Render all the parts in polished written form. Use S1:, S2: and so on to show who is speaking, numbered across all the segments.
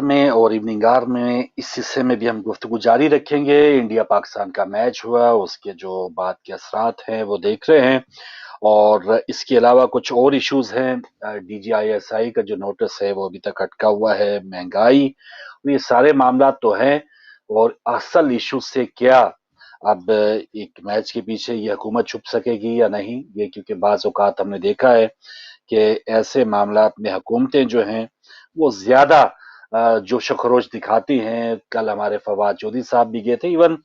S1: में और evening our में इस हिस्से में भी हम गुफ्तगू जारी रखेंगे। इंडिया पाकिस्तान का मैच हुआ, उसके जो बाद के असरात हैं वो देख रहे हैं, और इसके अलावा कुछ और इश्यूज हैं। डीजीआईएसआई का जो नोटिस है वो अभी तक अटका हुआ है, महंगाई, ये सारे मामला तो हैं। और असल इशू से क्या अब एक मैच के पीछे ये हुकूमत छुप सकेगी या नहीं, ये क्योंकि बाज़ औक़ात हमने देखा है कि ऐसे मामलात में हुकूमतें जो हैं वो ज्यादा जोश खरोश दिखाती हैं। कल हमारे फवाद चौधरी साहब भी गए थे। इवन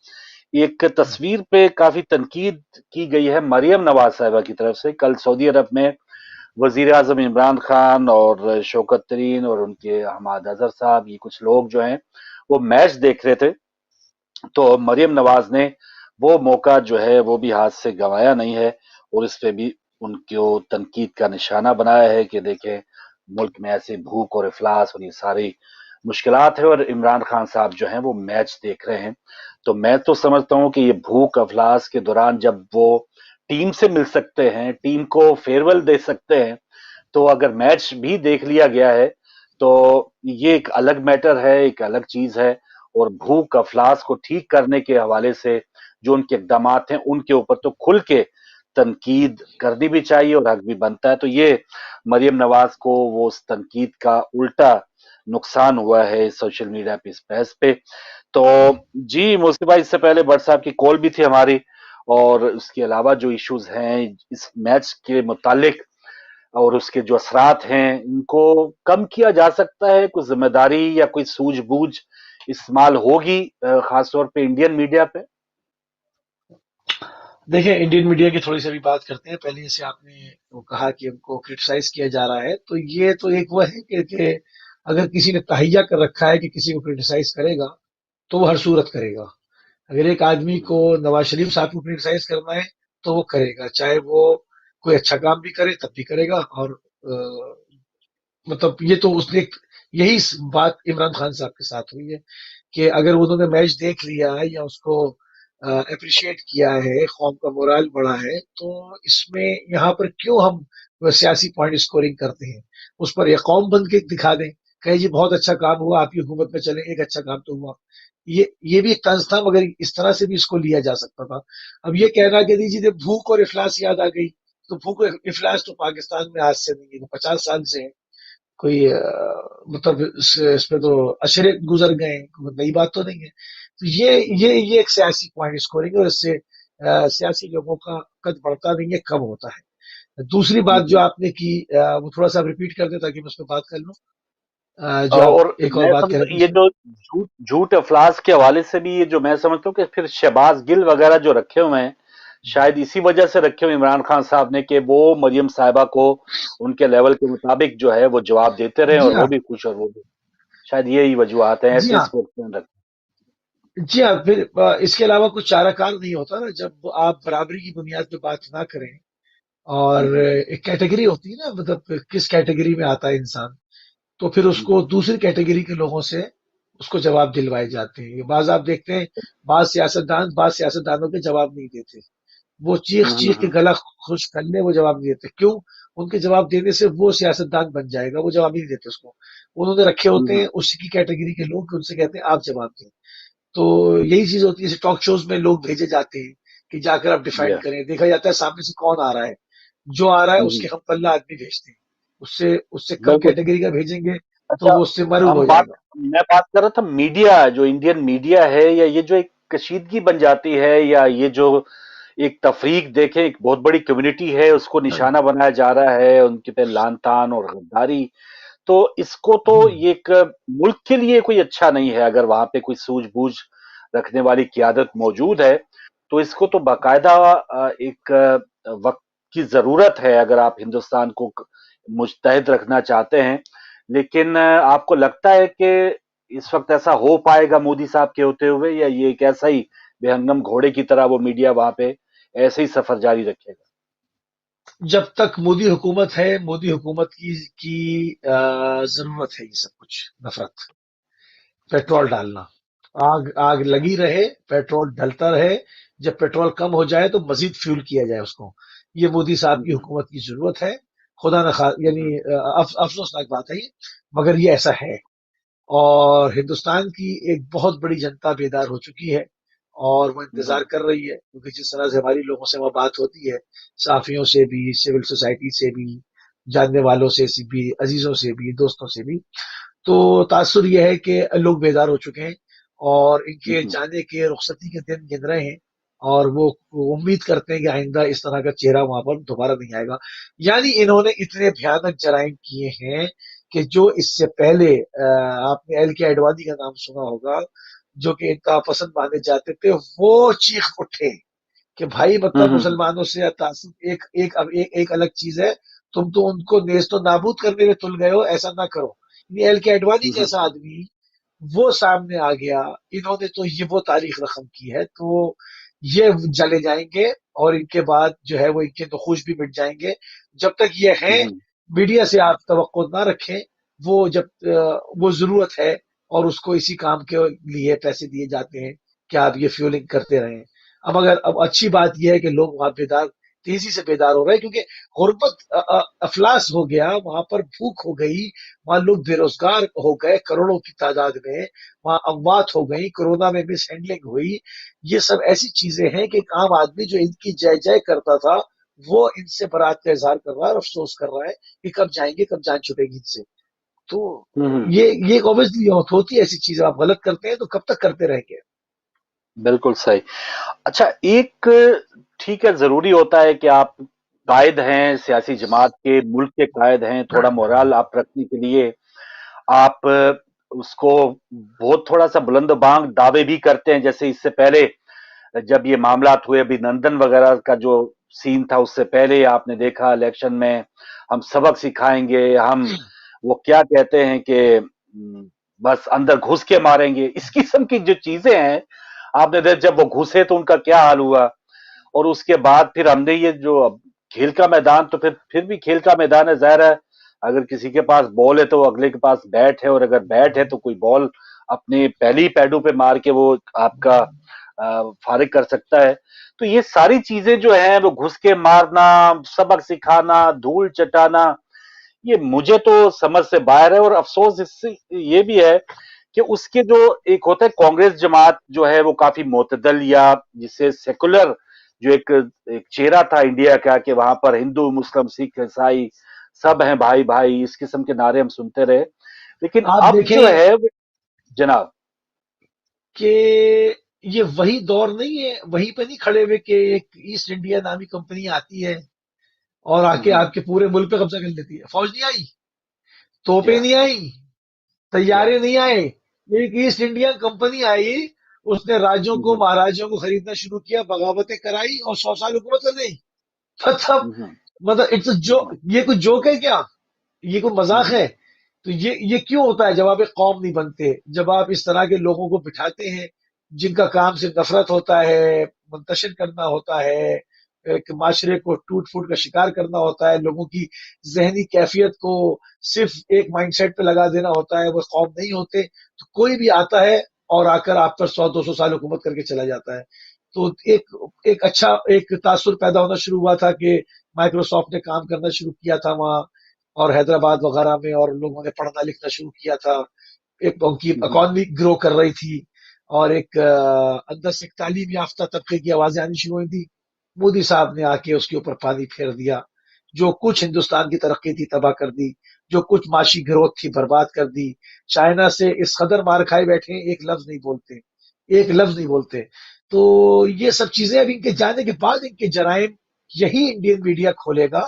S1: एक तस्वीर पे काफी तनकीद की गई है मरियम नवाज साहिबा की तरफ से। कल सऊदी अरब में वजीर आजम इमरान खान और शौकत तरीन और उनके हमाद अजहर साहब, ये कुछ लोग जो हैं वो मैच देख रहे थे, तो मरियम नवाज ने वो मौका जो है वो भी हाथ से गंवाया नहीं है, और इस पे भी उनको तनकीद का निशाना बनाया है कि देखें मुल्क में ऐसे भूख और इफलास और ये सारी मुश्किलात है, और इमरान खान साहब जो हैं वो मैच देख रहे हैं। तो मैं तो समझता हूं कि ये भूख अफलास के दौरान जब वो टीम से मिल सकते हैं, टीम को फेयरवेल दे सकते हैं, तो अगर मैच भी देख लिया गया है तो ये एक अलग मैटर है, एक अलग चीज है। और भूख अफलास को ठीक करने के हवाले से जो उनके इकदाम हैं उनके ऊपर तो खुल के तनकीद करनी भी चाहिए और हक भी बनता है। तो ये मरियम नवाज को वो उस तनकीद का उल्टा नुकसान हुआ है सोशल मीडिया पे, इस बहस पे। तो जी मुझसे भाई, इससे पहले भट्ट साहब की कॉल भी थी हमारी, और उसके अलावा जो इश्यूज हैं इस मैच के मुतालिक और उसके जो असरात हैं इनको कम किया जा सकता है, कुछ जिम्मेदारी या कोई सूझबूझ इस्तेमाल होगी, खासतौर पे इंडियन मीडिया पे।
S2: देखिए, इंडियन मीडिया की थोड़ी सी अभी बात करते हैं। पहले जैसे आपने वो कहा कि हमको क्रिटिसाइज किया जा रहा है, तो ये तो एक वो है कि अगर किसी ने तहैया कर रखा है कि किसी को क्रिटिसाइज करेगा, तो वो हर सूरत करेगा। अगर एक आदमी को नवाज शरीफ साहब को क्रिटिसाइज करना है, तो वो करेगा, चाहे वो कोई अच्छा काम भी करे तब भी करेगा। और मतलब ये तो उसने यही बात इमरान खान साहब के साथ हुई है कि अगर उन्होंने मैच देख लिया है या उसको अप्रिशिएट किया है, कौम का मोरल बढ़ा है, तो इसमें यहाँ पर क्यों हम सियासी पॉइंट स्कोरिंग करते हैं? उस पर एक कौम बन के दिखा दें, कहे जी बहुत अच्छा काम हुआ, आपकी हुकूमत में चले, एक अच्छा काम तो हुआ। ये भी एक तंज था, मगर इस तरह से भी इसको लिया जा सकता था। अब ये कहना कि जी जब भूख और इफलास याद आ गई, तो भूख और इफलास तो पाकिस्तान में आज से नहीं है, वो 50 साल से है। कोई मतलब इसमें तो अशरे गुजर गए हैं, कोई नई बात तो नहीं है। तो ये एक सियासी पॉइंट स्कोरिंग है, और इससे सियासी लोगों का कद बढ़ता नहीं है, कम होता है। दूसरी बात जो
S1: जी,
S2: आपने की, वो थोड़ा सा रिपीट कर दे ताकि मैं उस पर बात कर लूं। जो आप
S1: और
S2: एक और
S1: मैं
S2: बात कह रहे
S1: समझता
S2: थे
S1: ये
S2: उसमें।
S1: जो झूठ झूठ अफलास के हवाले से भी, ये जो मैं समझता हूँ कि फिर शहबाज गिल वगैरह जो रखे हुए हैं, शायद इसी वजह से रखे हुए इमरान खान साहब ने कि वो मरियम साहिबा को उनके लेवल के मुताबिक जो है वो जवाब देते रहे,
S2: जी
S1: और वो
S2: हाँ।
S1: भी खुश और वो भी, शायद यही वजूहत है,
S2: जी
S1: ऐसे
S2: हाँ।
S1: स्पोर्ट्समैन रखते
S2: जी हाँ, फिर इसके अलावा कुछ चारा कार नहीं होता ना, जब आप बराबरी की बुनियाद पे बात ना करें।
S1: हैं।
S2: और एक कैटेगरी होती है ना, मतलब किस कैटेगरी में आता है इंसान, तो फिर उसको
S1: हम्म,
S2: दूसरी कैटेगरी के लोगों से उसको जवाब दिलवाए जाते हैं। बाज आप देखते हैं, बाज सियासतदानों के जवाब नहीं देते। वो चीख
S1: हम्म,
S2: चीख के
S1: हम्म,
S2: गला खुश कर ले, वो जवाब नहीं देते। क्यों? उनके जवाब देने से वो सियासतदान बन जाएगा, वो जवाब नहीं देते उसको। उन्होंने रखे होते
S1: हम्म,
S2: हैं उसकी कैटेगरी के लोग कि उनसे कहते हैं आप जवाब दें। तो यही चीज होती है, जैसे टॉक शोज में लोग भेजे जाते हैं कि जाकर आप डिफाइंड
S1: yeah,
S2: करें। देखा जाता है सामने से कौन आ रहा है, जो आ रहा है
S1: हम्म,
S2: उसके हम पल्ला आदमी भेजते हैं। उससे उससे कम
S1: बिल्कुल।
S2: कैटेगरी का भेजेंगे तो
S1: अच्छा,
S2: वो उससे मरूब
S1: हम
S2: हो
S1: बात
S2: जाएगा।
S1: मैं बात कर रहा था मीडिया, जो इंडियन मीडिया है, या ये जो एक कशीदगी बन जाती है, या ये जो एक तफरीक देखें, एक बहुत बड़ी कम्युनिटी है उसको निशाना बनाया जा रहा है, उनके पे लान तान और गद्दारी, तो इसको तो
S2: हम्म।
S1: ये एक मुल्क के लिए कोई अच्छा नहीं है। अगर वहां पे कोई सूझबूझ रखने वाली क्यादत मौजूद है, तो इसको तो बाकायदा एक वक्त की जरूरत है अगर आप हिंदुस्तान को मुस्तैद रखना चाहते हैं। लेकिन आपको लगता है कि इस वक्त ऐसा हो पाएगा मोदी साहब के होते हुए, या ये एक ऐसा ही बेहंगम घोड़े की तरह वो मीडिया वहां पे ऐसे ही सफर जारी रखेगा?
S2: जब तक मोदी हुकूमत है, मोदी हुकूमत की जरूरत है। ये सब कुछ नफरत, पेट्रोल डालना, आग आग लगी रहे, पेट्रोल डलता रहे। जब पेट्रोल कम हो जाए तो मजीद फ्यूल किया जाए उसको। ये मोदी साहब की
S1: हम्म,
S2: हुकूमत की जरूरत है। खुदा न खा यानी
S1: हम्म,
S2: अफसोसनाक बात है ये, मगर ये ऐसा है। اور ہندوستان کی ایک بہت بڑی جنتا بیدار ہو چکی ہے اور وہ انتظار
S1: ہوں،
S2: کر رہی ہے، کیونکہ جس طرح سے ہماری لوگوں سے وہ بات ہوتی ہے، صحافیوں سے بھی، سول سوسائٹی سے بھی، جاننے والوں سے بھی، عزیزوں سے بھی، دوستوں سے بھی، تو تاثر یہ ہے کہ لوگ بیدار ہو چکے ہیں اور ان کے
S1: ہوں،
S2: جانے کے رخصتی کے دن گن رہے ہیں، اور وہ امید کرتے ہیں کہ آئندہ اس طرح کا چہرہ وہاں پر دوبارہ نہیں آئے گا۔ یعنی انہوں نے اتنے بھیانک جرائم کیے ہیں کہ جو اس سے پہلے آپ نے ایل کے اڈوانی کا نام سنا ہوگا، جو کہ انتہا پسند مانے جاتے تھے، وہ چیخ اٹھے کہ بھائی مطلب
S1: ہوں،
S2: مسلمانوں سے تعصب ایک الگ چیز ہے، تم تو ان کو نیست و نابود کرنے میں تل گئے ہو، ایسا نہ کرو۔ یعنی ایل کے اڈوانی
S1: ہوں،
S2: جیسا آدمی وہ سامنے آ گیا، انہوں نے تو یہ وہ تاریخ رقم کی ہے، تو یہ جلے جائیں گے اور ان کے بعد جو ہے وہ ان کے نخوش بھی مٹ جائیں گے۔ جب تک یہ ہیں،
S1: ہوں،
S2: میڈیا سے آپ توقع نہ رکھیں، وہ جب وہ ضرورت ہے اور اس کو اسی کام کے لیے پیسے دیے جاتے ہیں کہ آپ یہ فیولنگ کرتے رہیں۔ اب اچھی بات یہ ہے کہ لوگ وہاں بیدار، تیزی سے بیدار ہو رہے ہیں، کیونکہ غربت افلاس ہو گیا، وہاں پر بھوک ہو گئی، وہاں لوگ بے روزگار ہو گئے کروڑوں کی تعداد میں، وہاں اموات ہو گئی، کورونا میں مس ہینڈلنگ ہوئی۔ یہ سب ایسی چیزیں ہیں کہ ایک عام آدمی جو ان کی جے جے کرتا تھا، وہ ان سے برات کا اظہار کر رہا ہے اور افسوس کر رہا ہے کہ کب جائیں گے، کب جان چھٹے گی ان سے۔ تو
S1: ہوں،
S2: یہ اوبیسلی ہوتی ہے ایسی چیزیں، آپ غلط کرتے ہیں تو کب تک کرتے رہیں گے؟
S1: بالکل صحیح۔ اچھا، ایک ٹھیک ہے، ضروری ہوتا ہے کہ آپ قائد ہیں سیاسی جماعت کے، ملک کے قائد ہیں، تھوڑا مورال آپ رکھنے کے لیے آپ اس کو بہت تھوڑا سا بلند و بانگ دعوے بھی کرتے ہیں، جیسے اس سے پہلے جب یہ معاملات ہوئے، ابھی نندن وغیرہ کا جو سین تھا، اس سے پہلے آپ نے دیکھا الیکشن میں ہم سبق سکھائیں گے، ہم وہ کیا کہتے ہیں کہ بس اندر گھس کے ماریں گے، اس قسم کی جو چیزیں ہیں آپ نے دیکھ، جب وہ گھسے تو ان کا کیا حال ہوا، اور اس کے بعد پھر ہم نے یہ جو اب کھیل کا میدان، تو پھر بھی کھیل کا میدان ہے، ظاہر ہے اگر کسی کے پاس بال ہے تو اگلے کے پاس بیٹ ہے، اور اگر بیٹ ہے تو کوئی بال اپنے پہلی پیڈو پہ مار کے وہ آپ کا فارغ کر سکتا ہے۔ تو یہ ساری چیزیں جو ہیں، وہ گھس کے مارنا، سبق سکھانا، دھول چٹانا، یہ مجھے تو سمجھ سے باہر ہے، اور افسوس اس سے یہ بھی ہے کہ اس کے جو ایک ہوتا ہے کانگریس جماعت جو ہے وہ کافی معتدل، یا جسے سیکولر جو ایک چہرہ تھا انڈیا کا، کہ وہاں پر ہندو مسلم سکھ عیسائی سب ہیں بھائی بھائی، اس قسم کے نعرے ہم سنتے رہے، لیکن
S2: آپ
S1: اب جو
S2: دیکھیں
S1: ہے جناب۔
S2: کہ یہ وہی دور نہیں ہے، وہیں پہ نہیں کھڑے ہوئے کہ ایک ایسٹ انڈیا نامی کمپنی آتی ہے اور آ کے آپ کے پورے ملک پہ قبضہ کر لیتی ہے۔ فوج نہیں آئی،
S1: جی
S2: توپیں
S1: ہاں،
S2: نہیں آئی،
S1: جی ہاں،
S2: طیارے نہیں آئے، ایک ایسٹ انڈیا کمپنی آئی، اس نے راجوں کو مہاراجوں کو خریدنا شروع کیا، بغاوتیں کرائی اور 100 سال حکومت کر گئی۔ مطلب مطلب اٹس جو یہ کوئی جوک ہے کیا؟ یہ کوئی مذاق ہے؟ تو یہ کیوں ہوتا ہے جب آپ ایک قوم نہیں بنتے، جب آپ اس طرح کے لوگوں کو بٹھاتے ہیں جن کا کام صرف نفرت ہوتا ہے، منتشر کرنا ہوتا ہے، ایک معاشرے کو ٹوٹ پھوٹ کا شکار کرنا ہوتا ہے، لوگوں کی ذہنی کیفیت کو صرف ایک مائنڈ سیٹ پہ لگا دینا ہوتا ہے، وہ قوم نہیں ہوتے، تو کوئی بھی آتا ہے اور آ کر آپ پر 100 200 سال حکومت کر کے چلا جاتا ہے۔ تو ایک اچھا ایک تاثر پیدا ہونا شروع ہوا تھا کہ مائکروسافٹ نے کام کرنا شروع کیا تھا وہاں اور حیدرآباد وغیرہ میں، اور لوگوں نے پڑھنا لکھنا شروع کیا تھا، ایک ان کی اکانومی گرو کر رہی تھی، اور ایک اندر سے ایک تعلیم یافتہ طبقے کی آوازیں آنی شروع ہوئی تھی۔ مودی صاحب نے آ کے اس کے اوپر پانی پھیر دیا، جو کچھ ہندوستان کی ترقی تھی تباہ کر دی، جو کچھ معاشی گروتھ تھی برباد کر دی۔ چائنا سے اس قدر مار کھائے بیٹھے ہیں، ایک لفظ نہیں بولتے، ایک لفظ نہیں بولتے۔ تو یہ سب چیزیں اب ان کے جانے کے بعد ان کے جرائم یہی انڈین میڈیا کھولے گا،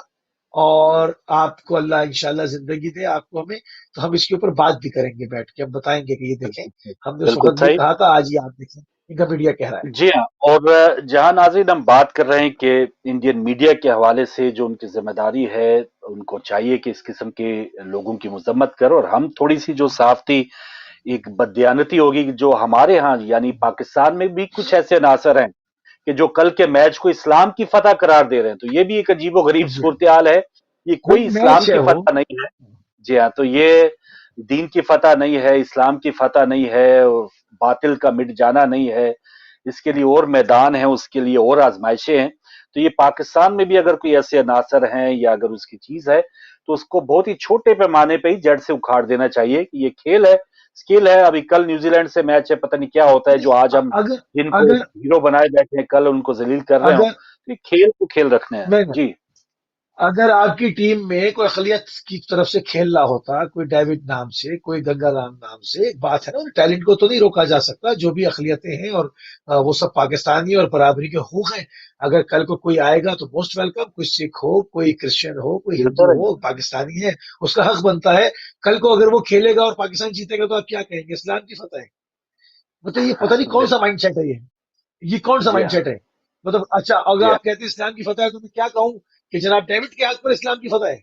S2: اور آپ کو اللہ انشاءاللہ زندگی دے آپ کو ہمیں، تو ہم اس کے اوپر بات بھی کریں گے بیٹھ کے، ہم بتائیں گے کہ یہ دیکھیں ہم نے اس
S1: بالکل
S2: وقت بھی
S1: صحیح۔
S2: کہا تھا، آج یہ آپ دیکھیں ان کا میڈیا کہہ رہا ہے۔
S1: جی ہاں، اور جہاں ناظرین ہم بات کر رہے ہیں کہ انڈین میڈیا کے حوالے سے جو ان کی ذمہ داری ہے، ان کو چاہیے کہ اس قسم کے لوگوں کی مذمت کرو، اور ہم تھوڑی سی جو صحافتی ایک بددیانتی ہوگی جو ہمارے ہاں یعنی پاکستان میں بھی کچھ ایسے عناصر ہیں کہ جو کل کے میچ کو اسلام کی فتح قرار دے رہے ہیں، تو یہ بھی ایک عجیب و غریب
S2: جی
S1: صورتحال ہے۔ یہ کوئی
S2: بھائی
S1: اسلام
S2: میچ ہے
S1: کی
S2: وہ۔
S1: فتح نہیں ہے۔ جی ہاں، تو یہ دین کی فتح نہیں ہے، اسلام کی فتح نہیں ہے، باطل کا مٹ جانا نہیں ہے، اس کے لیے اور میدان ہیں، اس کے لیے اور آزمائشیں ہیں۔ تو یہ پاکستان میں بھی اگر کوئی ایسے عناصر ہیں یا اگر اس کی چیز ہے تو اس کو بہت ہی چھوٹے پیمانے پہ ہی جڑ سے اکھاڑ دینا چاہیے کہ یہ کھیل ہے، स्किल है। अभी कल न्यूजीलैंड से मैच है, पता नहीं क्या होता है
S2: नहीं,
S1: जो आज हम
S2: अगर
S1: जिनको
S2: अगर
S1: हीरो बनाए बैठे हैं कल उनको जलील कर रहे हो।
S2: अगर
S1: तो ये खेल को खेल रखने हैं
S2: नहीं,
S1: जी।
S2: अगर आपकी टीम में कोई अकलियत की तरफ से खेल रहा होता, कोई डेविड नाम से, कोई गंगाराम नाम से, एक बात है ना, टैलेंट को तो नहीं रोका जा सकता, जो भी अकलियतें हैं, और वो सब पाकिस्तानी और बराबरी के हकूक हैं। अगर कल को कोई आएगा तो मोस्ट वेलकम, कोई सिख हो, कोई क्रिश्चियन हो, कोई
S1: बिल्कुल
S2: हिंदू
S1: है।
S2: हो, पाकिस्तानी है, उसका हक बनता है। कल को अगर वो खेलेगा और पाकिस्तान जीतेगा तो आप क्या कहेंगे? इस्लाम की फतह है। मतलब ये पता नहीं कौन सा
S1: बिल्कुल।
S2: माइंडसेट है ये कौन सा
S1: जी हाँ।
S2: माइंडसेट है? मतलब अच्छा, अगर
S1: जी हाँ।
S2: आप कहते हैं इस्लाम की फतह है, तो मैं क्या कहूं कि जनाब डेविड के हाथ पर इस्लाम की फतह है?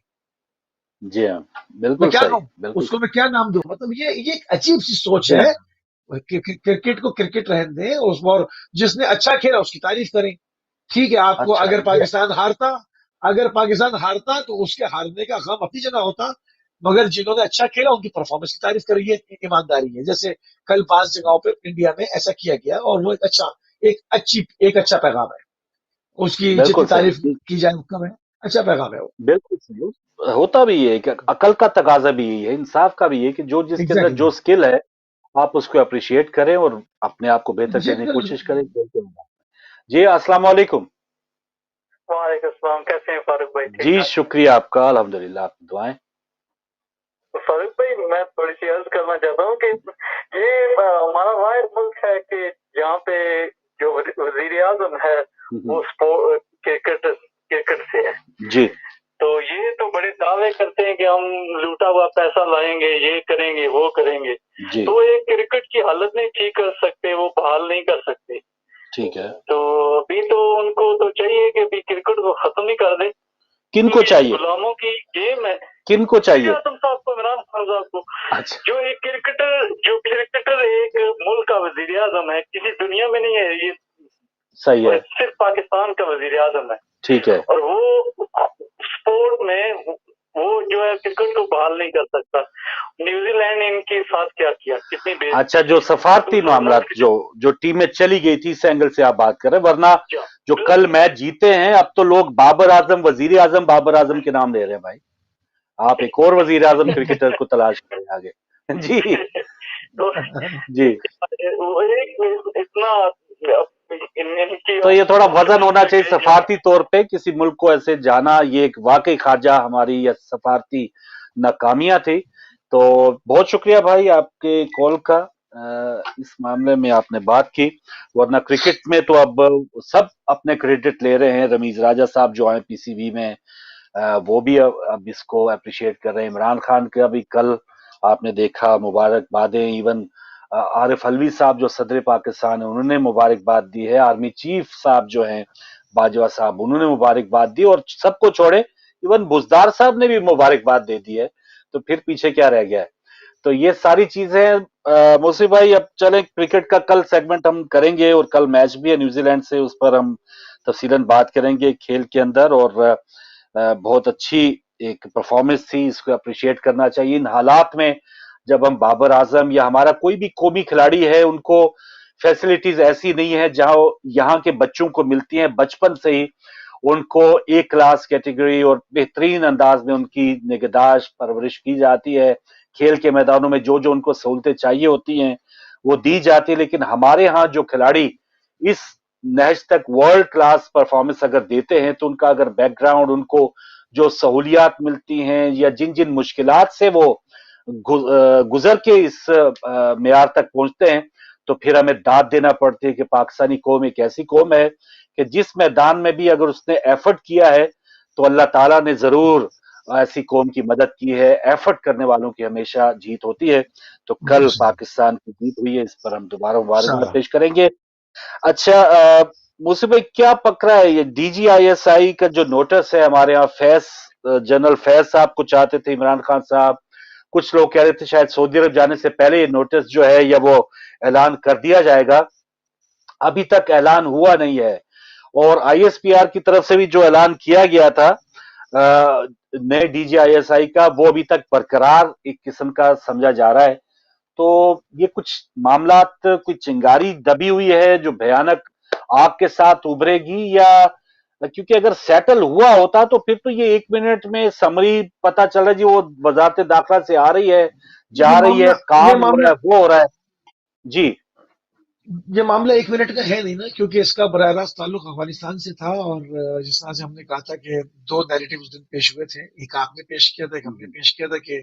S1: जी हाँ।
S2: मैं
S1: बिल्कुल
S2: क्या
S1: सही,
S2: कहूं?
S1: बिल्कुल
S2: उसको
S1: सही।
S2: मैं क्या नाम दूं? मतलब ये एक अजीब सी सोच
S1: जी
S2: है।
S1: हाँ।
S2: क्रिकेट को क्रिकेट रहने दें, उसमें और जिसने अच्छा खेला उसकी तारीफ करें। ठीक है, आपको
S1: अच्छा
S2: अगर
S1: जी हाँ।
S2: पाकिस्तान हारता तो उसके हारने का गम अपनी जगह होता, मगर जिन्होंने अच्छा खेला उनकी परफॉर्मेंस की तारीफ करिए, ईमानदारी है। जैसे कल 5 जगहों पर इंडिया में ऐसा किया गया, और वो एक अच्छा पैगाम है। उसकी
S1: बिल्कुल
S2: जितनी
S1: सही।
S2: तारीफ की जाए वो कम है। अच्छा पैगाम है वो।
S1: बिल्कुल सही। होता भी ये है कि अकल का तकाजा भी यही है, इंसाफ का भी ये है कि जो जिसके अंदर
S2: एग्जैक्टली।
S1: जो स्किल है आप उसको अप्रिशिएट करें और अपने आप को बेहतर
S2: अप्रिशिएट
S1: करने की
S2: कर
S1: कोशिश करें खेल के मैदान में। जी अस्सलाम वालेकुम।
S3: वालेकुम सलाम। कैसे हैं फारूक भाई? ठीक
S1: जी
S3: ठाक।
S1: शुक्रिया आपका, अल्हम्दुलिल्लाह, आपकी दुआएं।
S3: तो फारूक भाई, मैं थोड़ी सी अर्ज करना चाहता हूँ कि ये हमारा वाहिद मुल्क है कि जहाँ पे जो वजीर आजम है वो स्पोर्ट क्रिकेट क्रिकेट से है।
S1: जी
S3: तो ये तो बड़े दावे करते हैं कि हम लूटा हुआ पैसा लाएंगे, ये करेंगे, वो करेंगे।
S1: जी
S3: तो एक क्रिकेट की हालत नहीं ठीक कर सकते, वो बहाल नहीं कर सकते।
S1: ठीक है।
S3: तो अभी तो उनको तो चाहिए कि अभी क्रिकेट को खत्म ही कर दे,
S1: किनको
S3: क्योंकि
S1: चाहिए?
S3: गुलामों की गेम है।
S1: किनको चाहिए?
S3: आजम साहब को, इमरान खान साहब को।
S1: अच्छा।
S3: जो क्रिकेटर एक मुल्क का वजीर आजम है, किसी दुनिया में नहीं है ये,
S1: सही है।
S3: सिर्फ पाकिस्तान का वजीर आजम है।
S1: ठीक है।
S3: और वो स्पोर्ट में वो जो है क्रिकेट को बहाल नहीं कर सकता। न्यूजीलैंड ने इनके साथ क्या किया, कितनी
S1: अच्छा, जो सफारती मामला जो टीमें चली गई थी इस एंगल से आप बात कर रहे हैं, वरना जो कल मैच जीते हैं अब तो लोग बाबर आजम, वजीर आजम, बाबर आजम के नाम ले रहे हैं भाई। आप एक और वजीर आजम क्रिकेटर को तलाश करें आगे। जी
S3: तो
S1: जी।
S3: वो एक इतना इनकी
S1: तो ये थोड़ा वजन होना चाहिए सफारती तौर पे किसी मुल्क को ऐसे जाना, ये एक वाकई खाजा हमारी या सफारती नाकामियां थी। तो बहुत शुक्रिया भाई आपके कॉल का। इस मामले में आपने बात की, वरना क्रिकेट में तो अब सब अपने क्रेडिट ले रहे हैं। रमीज राजा साहब जो आए पीसीबी में, वो भी अब इसको अप्रिशिएट कर रहे हैं। इमरान खान का भी कल आपने देखा मुबारकबादें, इवन आरिफ अलवी साहब जो सदर पाकिस्तान है उन्होंने मुबारकबाद दी है। आर्मी चीफ साहब जो हैं बाजवा साहब उन्होंने मुबारकबाद दी, और सबको छोड़े इवन बुजदार साहब ने भी मुबारकबाद दे दी है। तो फिर पीछे क्या रह गया है? तो ये सारी चीजें मोसी भाई, अब चलें क्रिकेट का कल सेगमेंट हम करेंगे, और कल मैच भी है न्यूजीलैंड से, उस पर हम तफसीलन बात करेंगे खेल के अंदर। और बहुत अच्छी एक परफॉर्मेंस थी, इसको अप्रिशिएट करना चाहिए इन हालात में। जब हम बाबर आजम या हमारा कोई भी कौमी खिलाड़ी है, उनको फैसिलिटीज ऐसी नहीं है जहां यहाँ के बच्चों को मिलती हैं, बचपन से ही उनको एक क्लास कैटेगरी और बेहतरीन अंदाज में उनकी निगहदाश्त परवरिश की जाती है। खेल के मैदानों में जो जो उनको सहूलतें चाहिए होती हैं वो दी जाती है। लेकिन हमारे यहाँ जो खिलाड़ी इस नहज तक वर्ल्ड क्लास परफॉर्मेंस अगर देते हैं, तो उनका अगर बैकग्राउंड, उनको जो सहूलियात मिलती हैं या जिन जिन मुश्किलात से वो गुजर के इस मेयार तक पहुंचते हैं, तो फिर हमें दाद देना पड़ती है कि पाकिस्तानी कौम एक ऐसी कौम है कि जिस मैदान में भी अगर उसने एफर्ट किया है तो अल्लाह ताला ने जरूर ऐसी कौम की मदद की है। एफर्ट करने वालों की हमेशा जीत होती है। तो
S2: बिल्कुल
S1: कल
S2: सही।
S1: पाकिस्तान की जीत हुई है, इस पर हम दोबारा मुबारकबाद
S2: इंशाल्लाह।
S1: पेश करेंगे। अच्छा, मुझसे भाई क्या पकड़ा है ये डीजीआईएसआई का जो नोटिस है? हमारे यहाँ जनरल फैज साहब को चाहते थे इमरान खान साहब, कुछ लोग कह रहे थे शायद सऊदी अरब जाने से पहले ये नोटिस जो है या वो ऐलान कर दिया जाएगा। अभी तक ऐलान हुआ नहीं है। और आईएसपीआर की तरफ से भी जो ऐलान किया गया था नए डीजीआईएसआई का, वो अभी तक बरकरार एक किस्म का समझा जा रहा है। तो ये कुछ मामलात, कोई चिंगारी दबी हुई है जो भयानक आग के साथ उभरेगी, या क्योंकि अगर सेटल हुआ होता तो फिर तो ये 1 मिनट में समरी पता चला जी वो वजारत दाखिला से आ रही है, जा
S2: ये
S1: रही है,
S2: मामला ये
S1: काम हो रहा
S2: मामला
S1: है, वो हो रहा है। जी।
S2: ये मामला 1 मिनट का है नहीं ना, क्योंकि इसका बराह रास्त ताल्लुक अफगानिस्तान से था। और जिस तरह से हमने कहा था कि दो नैरेटिव उस दिन पेश हुए थे, एक आपने पेश किया था, एक हमने पेश किया था कि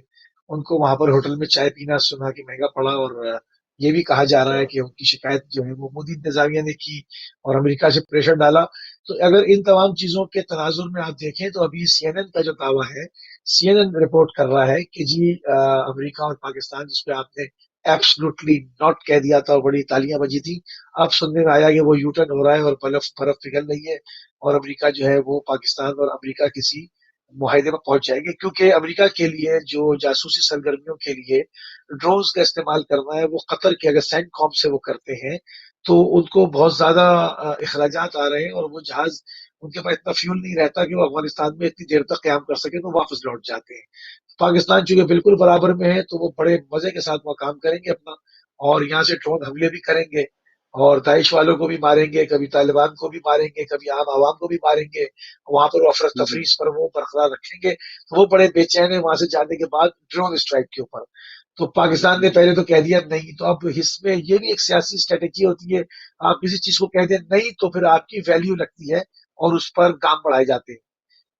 S2: उनको वहां पर होटल में चाय पीना सुना कि महंगा पड़ा। और ये भी कहा जा रहा है कि उनकी शिकायत जो है वो मोदी इंतजामिया ने की और अमेरिका से प्रेशर डाला। तो अगर इन तमाम चीजों के तनाजुर में आप देखें तो अभी सीएनएन का जो दावा है, सीएनएन रिपोर्ट कर रहा है कि जी अमेरिका और पाकिस्तान, जिसपे आपने एब्सोल्युटली नॉट कह दिया था और बड़ी तालियां बजी थी, अब सुनने में आया कि वो यू टर्न हो रहा है और बर्फ बर्फ पिघल रही है और अमेरिका जो है वो पाकिस्तान और अमेरिका किसी मुआहदे में पहुंच जाएंगे। क्योंकि अमेरिका के लिए जो जासूसी सरगर्मियों के लिए ड्रोन्स का इस्तेमाल करना है, वो कतर के अगर सैंड कॉम से वो करते हैं तो उनको बहुत ज्यादा अखराजात आ रहे हैं और वो जहाज, उनके पास इतना फ्यूल नहीं रहता कि वो अफगानिस्तान में इतनी देर तक क्याम कर सके, तो वापस लौट जाते हैं। पाकिस्तान चूंकि बिल्कुल बराबर में है तो वो बड़े मजे के साथ वहाँ काम करेंगे अपना, और यहाँ से ड्रोन हमले भी करेंगे और दाइश वालों को भी मारेंगे, कभी तालिबान को भी मारेंगे, कभी आम आवाम को भी मारेंगे। वहां पर अफरा तफरीस पर वो बरकरार रखेंगे, तो वो बड़े बेचैन है वहां से जाने के बाद ड्रोन स्ट्राइक के ऊपर। तो पाकिस्तान ने पहले तो कह दिया नहीं, तो अब इसमें ये भी एक सियासी स्ट्रेटेजी होती है। आप किसी चीज को कह दें नहीं तो फिर आपकी वैल्यू लगती है और उस पर दाम बढ़ाए जाते हैं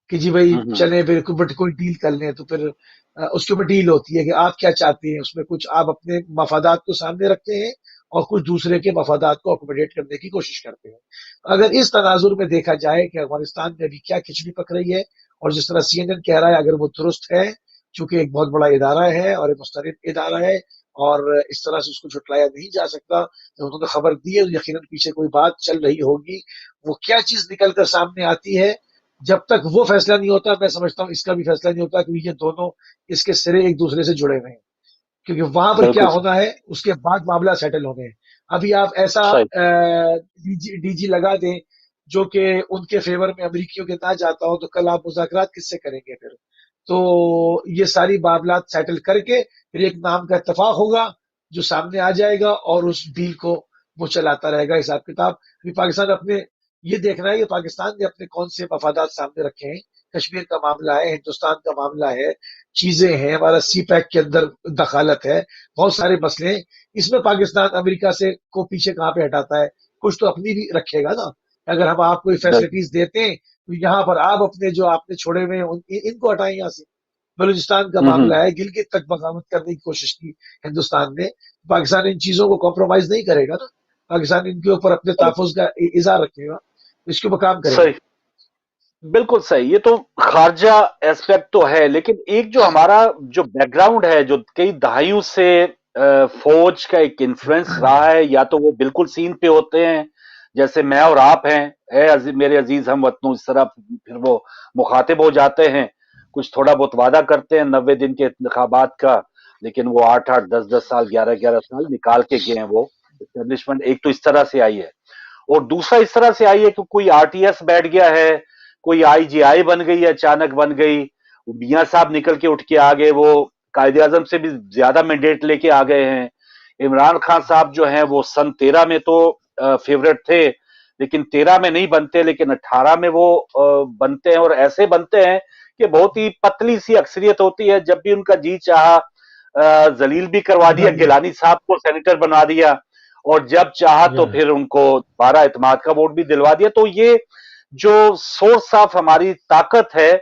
S2: कि जी भाई चले फिर बट कोई डील कर लें। तो फिर उसके ऊपर डील होती है कि आप क्या चाहते हैं, उसमें कुछ आप अपने मफादात को सामने रखते हैं और कुछ दूसरे के मफादात को अकोमोडेट करने की कोशिश करते हैं। अगर इस तनाजुर में देखा जाए कि अफगानिस्तान में अभी क्या खिचड़ी पक रही है, और जिस तरह सीएनएन कह रहा है अगर वो दुरुस्त है, चूंकि एक बहुत बड़ा इदारा है और एक मुस्तनिद इदारा है और इस तरह से उसको झुटलाया नहीं जा सकता, तो उन्होंने खबर दी है तो यकीनन पीछे कोई बात चल रही होगी। वो क्या चीज निकल कर सामने आती है, जब तक वो फैसला नहीं होता, मैं समझता हूँ इसका भी फैसला नहीं होता, क्योंकि ये दोनों इसके सिरे एक दूसरे से जुड़े हुए हैं। क्योंकि वहां पर क्या
S1: बिल्कुल
S2: होना है उसके बाद मामला सेटल होने हैं। अभी आप ऐसा
S1: सही।
S2: डीजी लगा दें जो कि उनके फेवर में अमरीकियों के ना जाता हो, तो कल आप मुज़ाकरात किससे करेंगे फिर? तो ये सारी मामलात सेटल करके फिर एक नाम का इत्तेफाक होगा जो सामने आ जाएगा और उस डील को वो चलाता रहेगा हिसाब किताब। अभी पाकिस्तान अपने ये देखना है कि पाकिस्तान ने अपने कौन से मफादात सामने रखे हैं। कश्मीर का मामला है, हिंदुस्तान का मामला है, चीजें हैं, हमारा सी पैक के अंदर दखालत है, बहुत सारे मसले हैं। इसमें पाकिस्तान अमेरिका से को पीछे कहाँ पे हटाता है? कुछ तो अपनी भी रखेगा ना। अगर हम आपको
S1: बिल्कुल
S2: फैसिलिटीज देते हैं तो यहाँ पर आप अपने जो आपने छोड़े हुए हैं इनको हटाएं यहाँ से। बलूचिस्तान का मामला है, गिलगित तक बगावत करने की कोशिश की हिंदुस्तान ने। पाकिस्तान इन चीजों को कॉम्प्रोमाइज नहीं करेगा ना। पाकिस्तान इनके ऊपर अपने तहफुज का इजहार रखेगा, तो इसके ऊपर काम करेगा।
S1: सही। बिल्कुल सही। ये तो खारजा एस्पेक्ट तो है, लेकिन एक जो हमारा जो बैकग्राउंड है, जो कई दहाइयों से फौज का एक इन्फ्लुएंस रहा है, या तो वो बिल्कुल सीन पे होते हैं जैसे मैं और आप हैं, मेरे अजीज हम वतनों, इस तरह फिर वो मुखातिब हो जाते हैं, कुछ थोड़ा बहुत वादा करते हैं 90 दिन के इंतखाबात का, लेकिन वो 8-8 10-10 साल 11-11 साल निकाल के गए हैं वो एस्टेब्लिशमेंट। एक तो इस तरह से आई है, और दूसरा इस तरह से आई है कि कोई आरटीएस बैठ गया है, कोई आईजीआई बन गई है, अचानक बन गई, मियां साहब निकल के उठ के आ गए, वो कायदे आजम से भी ज्यादा मैंडेट लेके आ गए हैं। इमरान खान साहब जो हैं वो सन 13 में तो फेवरेट थे, लेकिन 13 में नहीं बनते, लेकिन 18 में वो बनते हैं, और ऐसे बनते हैं कि बहुत ही पतली सी अक्सरियत होती है, जब भी उनका जी चाहा जलील भी करवा दिया, गिलानी साहब को सेनेटर बना दिया, और जब चाहा तो फिर उनको 12 एतमाद का वोट भी दिलवा दिया। तो ये जो सोर्स ऑफ हमारी ताकत है,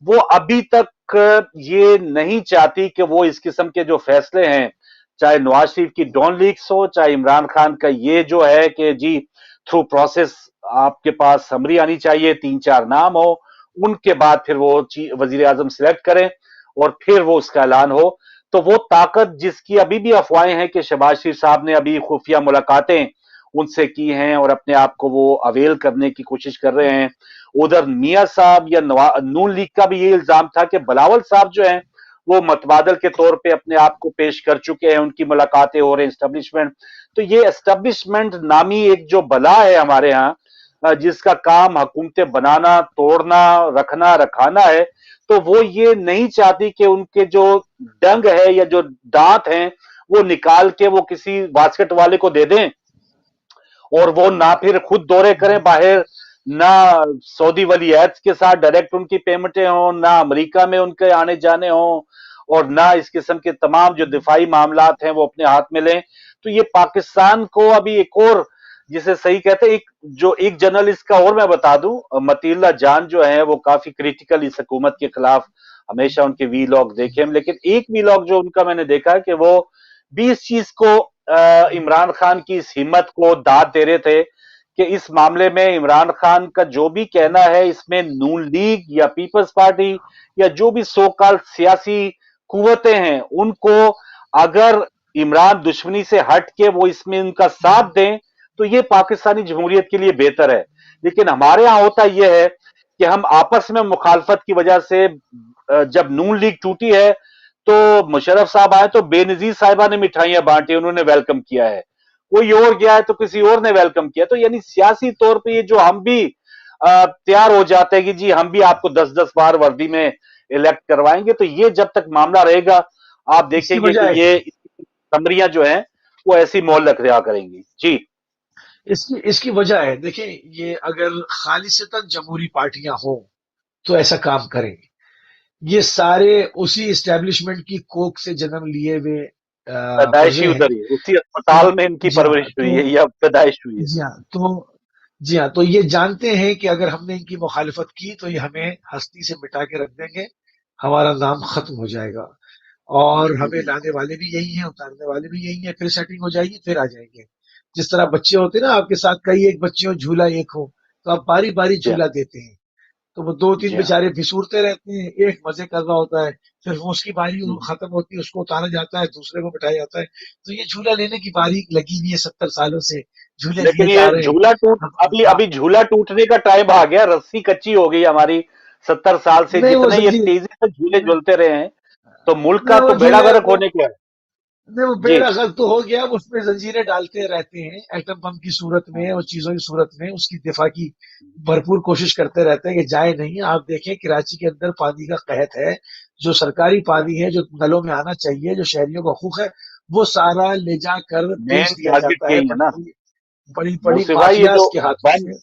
S1: वो अभी तक ये नहीं चाहती कि वो इस किस्म के जो फैसले हैं, चाहे नवाज शरीफ की डॉन लीक्स हो, चाहे इमरान खान का ये जो है कि जी थ्रू प्रोसेस आपके पास समरी आनी चाहिए, 3-4 नाम हो, उनके बाद फिर वो वजीर आजम सिलेक्ट करें और फिर वो उसका ऐलान हो। तो वो ताकत जिसकी अभी भी अफवाहें हैं कि शहबाज शरीफ साहब ने अभी खुफिया मुलाकातें उनसे की हैं और अपने आप को वो अवेल करने की कोशिश कर रहे हैं, उधर मियां साहब या नून लीग का भी ये इल्जाम था कि बिलावल साहब जो हैं वो मतबादल के तौर पे अपने आप को पेश कर चुके हैं, उनकी मुलाकातें हो रही हैं एस्टेब्लिशमेंट। तो ये एस्टेब्लिशमेंट नामी एक जो बला है हमारे यहाँ, जिसका काम हुकूमतें बनाना, तोड़ना, रखना, रखाना है, तो वो ये नहीं चाहती कि उनके जो डंग है या जो दांत हैं वो निकाल के वो किसी बास्केट वाले को दे दें, और वो ना फिर खुद दौरे करें बाहर, ना सऊदी वलीयत के साथ डायरेक्ट उनकी पेमेंटें हों, ना अमेरिका में उनके आने जाने हों, اور نہ اس قسم کے تمام جو دفاعی معاملات ہیں وہ اپنے ہاتھ میں لیں، تو یہ پاکستان کو ابھی ایک اور جسے صحیح کہتے ہیں، ایک جرنلسٹ کا اور میں بتا دوں، مطیع جان جو ہیں وہ کافی کریٹیکل اس حکومت کے خلاف، ہمیشہ ان کے وی لاگ دیکھے ہم، لیکن ایک وی لاگ جو ان کا میں نے دیکھا کہ وہ بھی اس چیز کو عمران خان کی اس ہمت کو داد دے رہے تھے کہ اس معاملے میں عمران خان کا جو بھی کہنا ہے اس میں نون لیگ یا پیپلز پارٹی یا جو بھی سو کال سیاسی قوتیں ہیں ان کو اگر عمران دشمنی سے ہٹ کے وہ اس میں ان کا ساتھ دیں تو یہ پاکستانی جمہوریت کے لیے بہتر ہے. لیکن ہمارے ہاں ہوتا یہ ہے کہ ہم آپس میں مخالفت کی وجہ سے جب نون لیگ ٹوٹی ہے تو مشرف صاحب آئے تو بے نظیر صاحبہ نے مٹھائیاں بانٹی، انہوں نے ویلکم کیا ہے، کوئی اور گیا ہے تو کسی اور نے ویلکم کیا. تو یعنی سیاسی طور پہ یہ جو ہم بھی تیار ہو جاتے ہیں کہ جی ہم بھی آپ کو 10 بار وردی میں الیکٹ کروائیں گے، تو یہ جب تک معاملہ رہے گا آپ
S2: اس
S1: دیکھیں
S2: کی
S1: گے
S2: وجہ
S1: کہ
S2: ہے
S1: یہ کمریاں جو ہیں وہ ایسی مہلک رہا کریں گی. جی
S2: اس کی وجہ ہے، دیکھیں یہ اگر خالصتاً جمہوری پارٹیاں ہوں تو ایسا کام کریں. یہ سارے اسی اسٹیبلشمنٹ کی کوک سے جنم لیے ہوئے
S1: پیدائشی
S2: پرزے ہیں.
S1: ادھر ہی اسی
S2: تو
S1: اسپتال میں ان کی
S2: جی ہاں
S1: پرورش ہوئی ہے یا پیدائش ہوئی ہے.
S2: جی ہاں تو جی ہاں تو یہ جانتے ہیں کہ اگر ہم نے ان کی مخالفت کی تو یہ ہمیں ہستی سے مٹا کے رکھ دیں گے، ہمارا نام ختم ہو جائے گا، اور ہمیں لانے والے بھی یہی ہیں، اتارنے والے بھی یہی ہیں، پھر سیٹنگ ہو جائے گی، پھر آ جائیں گے. جس طرح بچے ہوتے ہیں نا آپ کے ساتھ کئی ایک بچے ہو، جھولا ایک ہو، تو آپ باری باری
S1: جی ہاں
S2: جھولا دیتے ہیں، تو وہ دو تین
S1: جی ہاں
S2: بیچارے بھسورتے رہتے ہیں، ایک مزے کر رہا ہوتا ہے، پھر وہ اس کی باری ختم ہوتی ہے، اس کو اتارا جاتا ہے، دوسرے کو بٹھایا جاتا ہے. تو یہ جھولا لینے کی باری لگی ہوئی ہے 70 سالوں سے، جھولے
S1: لیکن
S2: دیے
S1: یہ
S2: جا رہے ہیں.
S1: جھولا ٹوٹ
S2: اب
S1: ابھی جھولا ٹوٹنے کا ٹائم آ گیا، رسی کچی ہو گئی ہماری. 70 سال سے
S2: نہیں وہ
S1: جتنے یہ
S2: زنجیر
S1: تیزی سے جھولے
S2: نہیں
S1: جھولتے رہے ہیں تو ملک کا
S2: نہیں وہ
S1: تو بیڑا
S2: جھولے
S1: غرق
S2: وہ
S1: ہونے کیا ہے.
S2: نہیں وہ
S1: جی
S2: بیڑا غرق تو ہو گیا، اس میں زنجیریں ڈالتے رہتے ہیں ایٹم بم کی صورت میں اور چیزوں کی صورت میں، اس کی دفاع کی بھرپور کوشش کرتے رہتے ہیں کہ جائے نہیں. آپ دیکھیں کراچی کے اندر پانی کا قحط ہے، جو سرکاری پانی ہے جو نلوں میں آنا چاہیے، جو شہریوں کا حقوق ہے، وہ سارا لے جا کر
S1: مین
S2: بیچ دیا
S1: ٹارگٹ
S2: جاتا ہے
S1: یہی ہے نا
S2: بڑی بڑی
S1: موسی بھائی.
S2: مافیاز کے ہاتھوں سے.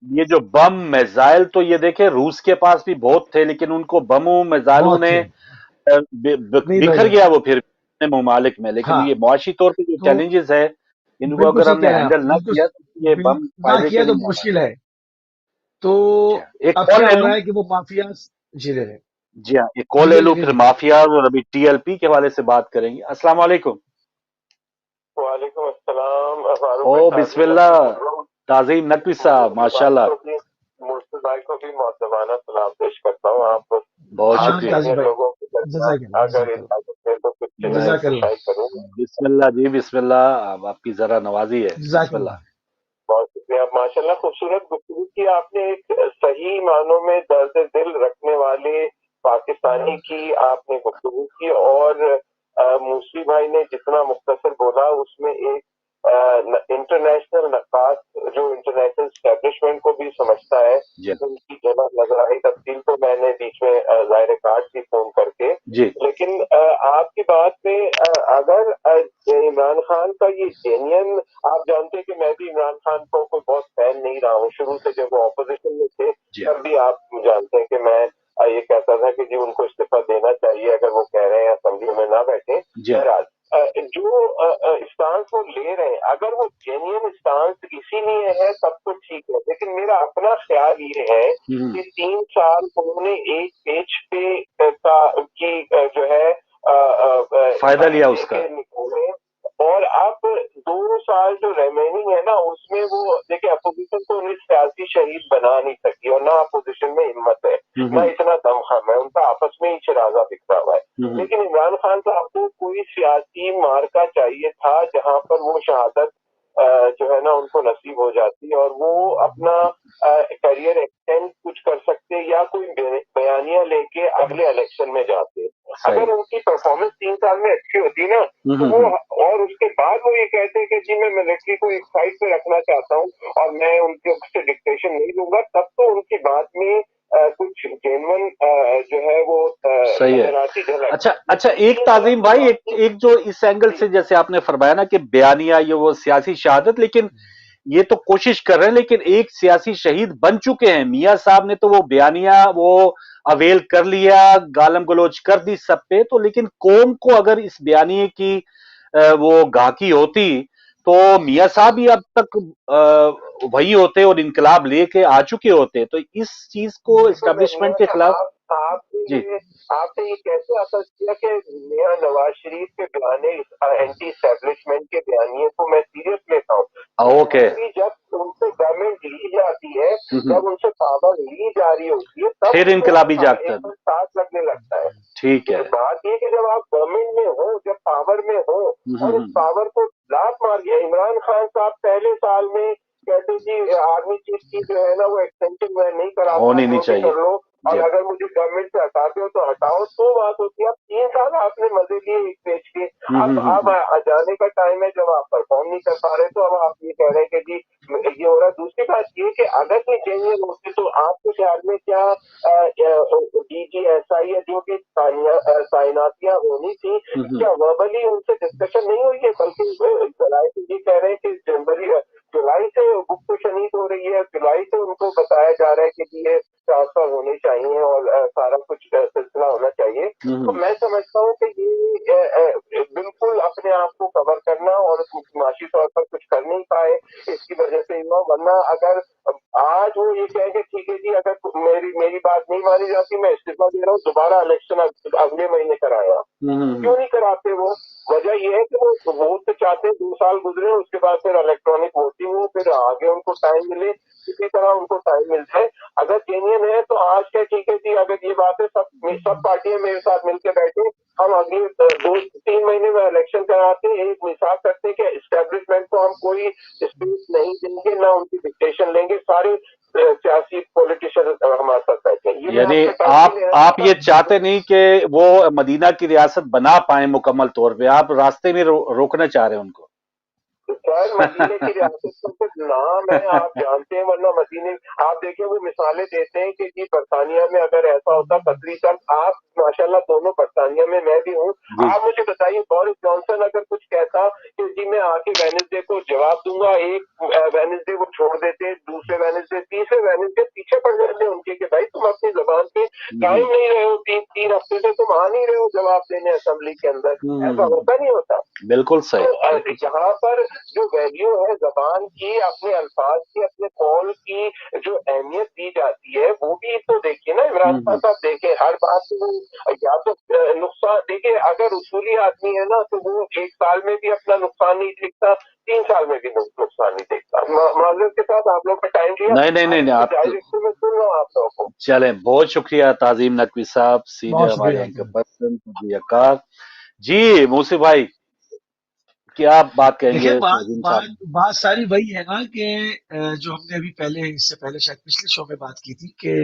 S1: یہ جو بم میزائل تو یہ دیکھیں روس کے پاس بھی بہت تھے لیکن ان کو بموں میزائلوں
S2: بہت
S1: نے
S2: تھے، نہیں
S1: بکھر
S2: بھیجا.
S1: گیا وہ پھر اپنے ممالک میں. لیکن
S2: ہاں
S1: یہ معاشی طور پہ جو
S2: تو
S1: چیلنجز ہے ان کو
S2: بالکل
S1: اگر
S2: صحیح
S1: ہم
S2: کہہ
S1: نے
S2: رہے ہیں آپ،
S1: ہینڈل نہ
S2: بالکل
S1: کیا تو یہ بم
S2: نہ
S1: فائدے کے
S2: کیا تو
S1: نہیں ہے ہمارے.
S2: مشکل ہے. تو
S1: جی ہاں ایک
S2: اب
S1: کال
S2: کیا
S1: لے
S2: ہو
S1: لوں.
S2: رہا ہے کہ وہ مافیاز جی لے لیں.
S1: جی ہاں ایک کال لے
S2: لے
S1: لوں
S2: لیں لے
S1: پھر
S2: لیں.
S1: مافیا اور ابھی ٹی ایل پی کے حوالے سے بات کریں گے. السلام علیکم.
S3: وعلیکم السلام فاروق
S1: او
S3: بھائی،
S1: بسم
S3: تعظیم
S1: اللہ،
S3: نقوی بول رہا ہوں.
S1: تعظیم نقوی صاحب ماشاء اللہ.
S3: مرشد بھائی کو بھی معتبانہ سلام پیش کرتا ہوں. آپ
S1: بہت
S2: ہاں
S1: شکریہ.
S2: تاج
S3: سینئر
S2: بھائی،
S3: لوگوں کے
S2: جزاک
S3: درمیان
S2: اللہ
S3: اگر
S2: جزاک اللہ
S3: اجازت ہے تو کچھ
S1: میں
S2: جزاک اللہ
S3: خطائی کروں گا.
S1: بسم اللہ جی بسم اللہ. اب آپ کی ذرا نوازی ہے.
S2: جزاک
S1: بسم اللہ.
S2: اللہ.
S3: بہت شکریہ. ماشاء اللہ خوبصورت گفتگو کی آپ نے. ایک صحیح معنوں میں درد دل رکھنے والے پاکستانی کی آپ نے گفتگو کی، اور موسی بھائی نے جتنا مختصر بولا اس میں ایک انٹرنیشنل نقاش جو انٹرنیشنل اسٹیبلشمنٹ کو بھی سمجھتا ہے
S1: جی
S3: ان کی جگہ نظر آئی. تفصیل تو میں نے بیچ میں ظاہر کارڈ بھی فون کر کے،
S1: جی
S3: لیکن آپ کی بات میں اگر عمران خان کا یہ جینین، آپ جانتے ہیں کہ میں بھی عمران خان کو کوئی بہت فین نہیں رہا ہوں شروع سے. جب وہ اپوزیشن میں تھے
S1: جی
S3: تب بھی آپ جانتے ہیں کہ میں یہ کہتا تھا کہ جی ان کو استعفیٰ دینا چاہیے اگر وہ کہہ رہے ہیں اسمبلی میں نہ بیٹھے.
S1: جی
S3: بہرحال جو اسٹانس وہ لے رہے ہیں اگر وہ جینین اسٹانس اسی لیے ہے تب تو ٹھیک ہے، لیکن میرا اپنا خیال یہ ہے کہ 3 سال انہوں نے ایک پیج پہ کی جو ہے
S1: فائدہ لیا اس کا.
S3: نکالے، اور اب 2 سال جو ریمیننگ ہے نا اس میں وہ دیکھیں اپوزیشن تو انہیں سیاسی شہید بنا نہیں سکتی، اور نہ اپوزیشن میں ہمت ہے نہ اتنا دم خم ہے، ان کا آپس میں ہی چرازہ بکھرا ہوا ہے. لیکن عمران خان صاحب کو کوئی سیاسی مارکا چاہیے تھا جہاں پر وہ شہادت جو ہے نا ان کو نصیب ہو جاتی اور وہ اپنا کیریئر ایکسٹینڈ کچھ کر سکتے یا کوئی بیانیاں لے کے اگلے الیکشن میں جاتے. اگر ان کی پرفارمنس 3 سال میں اچھی ہوتی نا تو وہ، اور اس کے بعد وہ یہ کہتے ہیں کہ جی میں ملٹری کو ایک سائڈ پہ رکھنا چاہتا ہوں اور میں ان کے سے ڈکٹیشن نہیں دوں گا، تب تو ان کی بات میں کچھ جینون جو ہے وہ
S1: صحیح ہے. اچھا ایک تعظیم بھائی ایک جو اس اینگل سے جیسے آپ نے فرمایا نا کہ بیانیہ یہ وہ سیاسی شہادت، لیکن یہ تو کوشش کر رہے ہیں، لیکن ایک سیاسی شہید بن چکے ہیں میاں صاحب نے، تو وہ بیانیہ وہ اویل کر لیا، گالم گلوچ کر دی سب پہ، تو لیکن قوم کو اگر اس بیانیے کی وہ گاہکی ہوتی تو میاں صاحب ہی اب تک وہی ہوتے اور انقلاب لے کے آ چکے ہوتے، تو اس چیز کو اسٹیبلشمنٹ کے خلاف. جی
S4: آپ نے یہ کیسے اثر کیا کہ میاں نواز شریف کے بیانے اینٹی اسٹیبلشمنٹ کے بیانیے کو میں سیریس لیتا ہوں.
S1: اوکے.
S4: جب ان سے گورنمنٹ لی جاتی ہے، جب ان سے پاور لی جا رہی ہوتی ہے، تب
S1: پھر انقلابی جاگتا ہے.
S4: ساتھ لگنے لگتا ہے.
S1: ٹھیک ہے.
S4: بات یہ کہ جب آپ گورنمنٹ میں ہو، جب پاور میں ہو اور اس پاور کو لات مار گیا. عمران خان صاحب پہلے سال میں کہتے جی آرمی چیف کی جو ہے نا وہ ایکسٹینشن میں نہیں کرا
S1: ہونی نہیں چاہیے
S4: کر لو، اور اگر مجھے گورنمنٹ سے ہٹاتے ہو تو ہٹاؤ. تو بات ہوتی ہے. اب 3 سال آپ نے مزے لیے ایک پیج کے، اب جانے کا ٹائم ہے جب آپ پرفارم نہیں کر پا رہے، تو اب آپ یہ کہہ رہے ہیں کہ جی یہ ہو رہا ہے. دوسری بات یہ کہ اگر یہ چینجز ہوتی تو آپ کے خیال میں کیا ڈی جی ایس آئی ہے جو کہ تعیناتیاں ہونی تھی، کیا وربلی ان سے ڈسکشن نہیں ہوئی ہے؟ بلکہ جولائی سے یہ کہہ رہے ہیں کہ جولائی سے گفتگو شنید ہو رہی ہے، جولائی سے ان کو بتایا جا رہا ہے کہ یہ ٹرانسفر ہونے چاہیے اور سارا کچھ سلسلہ ہونا چاہیے. تو میں سمجھتا ہوں کہ یہ بالکل اپنے آپ کو کور کرنا اور معاشی طور پر کچھ کر نہیں پائے اس کی وجہ سے ہوا. ورنہ اگر آج وہ یہ کہیں کہ ٹھیک ہے جی اگر میری بات نہیں مانی جاتی میں استعفیٰ دے رہا ہوں، دوبارہ الیکشن اگلے مہینے کرایا، کیوں نہیں کراتے؟ وہ وجہ یہ ہے کہ وہ ووٹ تو چاہتے ہیں 2 سال گزرے، اس کے بعد پھر الیکٹرانک ووٹنگ ہو، پھر آگے ان کو ٹائم ملے، کسی طرح ان کو ٹائم مل جائے. اگر جینین ہے تو آج کیا ٹھیک ہے جی اگر یہ بات ہے سب پارٹیاں میرے ساتھ مل کے بیٹھے، ہم اگلے 2-3 مہینے میں الیکشن کراتے ہیں، ایک مثال کرتے ہیں کہ اسٹیبلشمنٹ کو ہم کوئی اسپیس نہیں دیں گے، نہ ان کی ڈکٹیشن لیں گے، سارے سیاسی پولیٹیشین ہمارے ساتھ بیٹھے.
S1: یعنی آپ یہ چاہتے نہیں کہ وہ مدینہ کی ریاست بنا پائیں مکمل طور پہ، آپ راستے میں روکنا چاہ رہے ہیں ان کو؟
S4: خیر مدینے کی ریاست کا صرف نام ہے، آپ جانتے ہیں، ورنہ مدینے آپ دیکھیں وہ مثالیں دیتے ہیں کہ جی برطانیہ میں اگر ایسا ہوتا قطری صاحب، آپ ماشاءاللہ دونوں برطانیہ میں، میں بھی ہوں، آپ مجھے بتائیے بورس جانسن اگر کچھ کہتا کہ جی میں آ کے وینسڈے کو جواب دوں گا، ایک وینسڈے وہ چھوڑ دیتے، دوسرے وینسڈے، تیسرے وینسڈے پیچھے پڑ جاتے ان کے کہ بھائی تم اپنی زبان پہ قائم نہیں رہے ہو، 3 ہفتے سے تم آ نہیں رہے ہو جواب دینے اسمبلی کے اندر. ایسا ہوتا نہیں ہوتا.
S1: بالکل صحیح.
S4: تو یہاں پر جو ویلیو ہے زبان کی، اپنے الفاظ کی، اپنے قول کی جو اہمیت دی جاتی ہے وہ بھی تو دیکھیے نا. عمران خان صاحب دیکھیں ہر بات یا تو نقصان دیکھیں، اگر اصولی آدمی ہے نا تو وہ 1 سال میں بھی اپنا نقصان نہیں دیکھتا، 3 سال میں بھی نقصان نہیں دیکھتا. معذرت کے ساتھ آپ لوگ کا ٹائم دیا،
S1: نہیں آپ
S4: میں سن رہا ہوں آپ لوگوں کو.
S1: چلیں، بہت شکریہ تعظیم نقوی صاحب، سینئر ہمارے اینکر پرسن جی. موسی بھائی کیا آپ بات کہیں گے؟
S2: بات ساری وہی ہے نا کہ جو ہم نے ابھی اس سے پہلے شاید پچھلے شو میں بات کی تھی کہ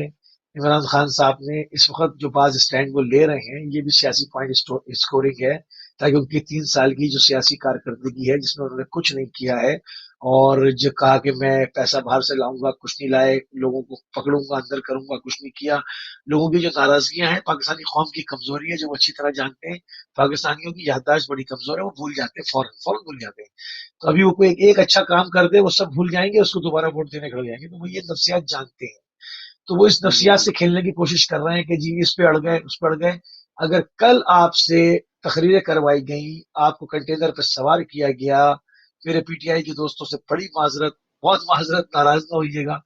S2: عمران خان صاحب نے اس وقت جو بعض اسٹینڈ وہ لے رہے ہیں، یہ بھی سیاسی پوائنٹ اسکورنگ ہے، تاکہ ان کی 3 سال کی جو سیاسی کارکردگی ہے جس میں انہوں نے کچھ نہیں کیا ہے، اور جو کہا کہ میں پیسہ باہر سے لاؤں گا، کچھ نہیں لائے، لوگوں کو پکڑوں گا، اندر کروں گا، کچھ نہیں کیا. لوگوں کی جو ناراضگیاں ہیں، پاکستانی قوم کی کمزوری ہے جو وہ اچھی طرح جانتے ہیں. پاکستانیوں کی یادداشت بڑی کمزور ہے، وہ بھول جاتے ہیں، فوراً بھول جاتے ہیں. تو ابھی وہ کوئی ایک اچھا کام کر دے وہ سب بھول جائیں گے، اس کو دوبارہ ووٹ دینے کھڑ جائیں گے. تو وہ یہ نفسیات جانتے ہیں، تو وہ اس نفسیات سے کھیلنے کی کوشش کر رہے ہیں کہ جی اس پہ اڑ گئے، اس پہ اڑ گئے. اگر کل آپ سے تقریریں کروائی گئیں، آپ کو کنٹینر پہ سوار کیا گیا، میرے پی ٹی آئی کے دوستوں سے بڑی معذرت، بہت معذرت، ناراض نہ ہوئیے گا،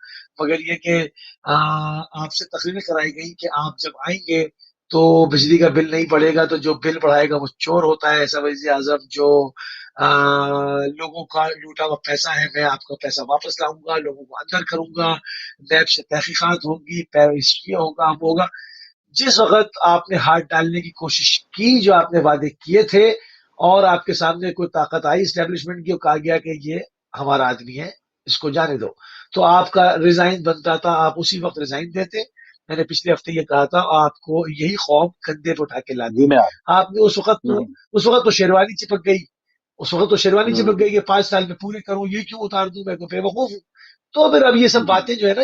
S2: مگر یہ کہ آپ سے تقریریں کرائی گئی کہ آپ جب آئیں گے تو بجلی کا بل نہیں پڑے گا، تو جو بل بڑھائے گا وہ چور ہوتا ہے، ایسا وزیر اعظم جو لوگوں کا لوٹا ہوا پیسہ ہے، میں آپ کا پیسہ واپس لاؤں گا، لوگوں کو اندر کروں گا، نیب سے تحقیقات ہوگی، پیرس یہ ہوگا، وہ ہوگا. جس وقت آپ نے ہاتھ ڈالنے کی کوشش کی، جو آپ نے وعدے کیے تھے، اور آپ کے سامنے کوئی طاقت آئی اسٹیبلشمنٹ کی اور کہا گیا کہ یہ ہمارا آدمی ہے، اس کو جانے دو، تو آپ کا ریزائن بنتا تھا، آپ اسی وقت ریزائن دیتے. میں نے پچھلے ہفتے یہ کہا تھا، آپ کو یہی خوف کندھے پہ اٹھا کے لاتی. آپ نے اس وقت تو شیروانی چپک گئی، چپک گئی کہ 5 سال میں پورے کروں، یہ کیوں اتار دوں، میں کو بے وقوف ہوں. تو پھر اب یہ سب باتیں جو ہے نا،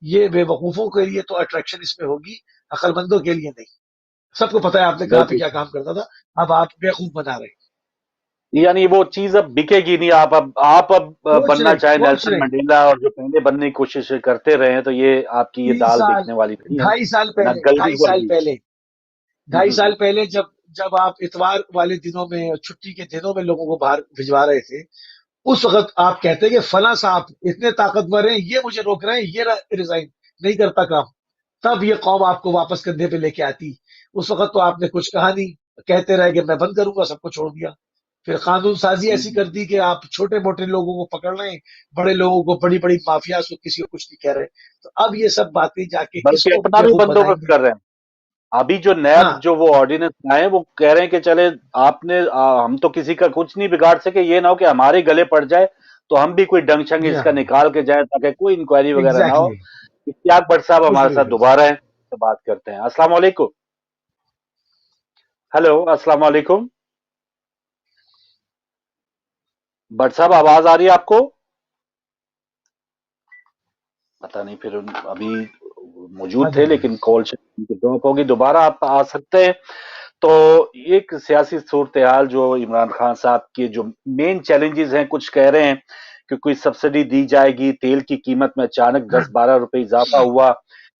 S2: یہ بے وقوفوں کے لیے تو اٹریکشن اس میں ہوگی، عقل مندوں کے لیے نہیں. سب کو پتا ہے آپ نے کہاں پہ کیا کام کرتا تھا، اب آپ بے وقوف بنا رہے ہیں.
S1: यानी वो चीज अब बिकेगी नहीं। आप अब
S2: सोच
S1: बनना
S2: रहे
S1: चाहे
S2: सोच
S1: नेल्सन
S2: रहे
S1: मंडेला और जो पहले बनने की कोशिश करते रहे हैं, तो ये आपकी ये
S2: 3
S1: दाल
S2: साल,
S1: बिकने वाली नहीं है,
S2: 2.5 साल
S1: ना
S2: पहले,
S1: गल रही
S2: 2.5 साल
S1: होगी।
S2: पहले,
S1: हम्म,
S2: 2.5 साल पहले जब जब आप इतवार वाले दिनों में, छुट्टी के दिनों में लोगों को बाहर भिजवा रहे थे, उस वक्त आप कहते हैं कि फला साहब इतने ताकतवर हैं, ये मुझे रोक रहे हैं, ये रिजाइन नहीं करता काम, तब ये कौम आपको वापस कंधे पे लेके आती। उस वक्त तो आपने कुछ कहा नहीं, कहते रहे कि मैं बंद करूंगा, सबको छोड़ दिया। फिर कानून साजी ऐसी
S1: हम्म।
S2: कर दी कि आप छोटे मोटे लोगों को पकड़ रहे हैं, बड़े लोगों को, बड़ी बड़ी माफिया को किसी को कुछ नहीं कह रहे। तो अब ये सब बातें जाके
S1: बल्कि
S2: किसको
S1: अपना भी
S2: बेवकूफ
S1: बंदोबस्त
S2: बनाएंगी।
S1: कर रहे हैं। अभी जो नैब
S2: हाँ,
S1: जो वो ऑर्डिनेंस आए, वो कह रहे हैं कि चले आपने हम तो किसी का कुछ नहीं बिगाड़ सके, ये ना हो कि हमारे गले पड़ जाए तो हम भी कोई डंग शंग
S2: या
S1: इसका निकाल के जाए, ताकि कोई इंक्वायरी वगैरह ना हो।
S2: एग्जैक्टली,
S1: इश्तियाक भट्ट साहब
S2: कुछ
S1: हमारे
S2: भी
S1: साथ
S2: नहीं।
S1: दोबारा हैं, तो बात करते हैं। अस्सलाम वालेकुम। हेलो, अस्सलाम वालेकुम। भट्ट साहब, आवाज आ रही है आपको? पता नहीं, फिर अभी
S2: हाँ
S1: मौजूद
S2: जी,
S1: थे
S2: हाँ जी।
S1: लेकिन कॉल ड्रॉप होगी। दोबारा आप आ सकते हैं। तो एक सियासी सूरत हाल जो इमरान खान साहब के जो मेन चैलेंजेस हैं, कुछ कह रहे हैं कि कोई सब्सिडी दी जाएगी, तेल की कीमत में अचानक 10-12 रुपए इजाफा हुआ,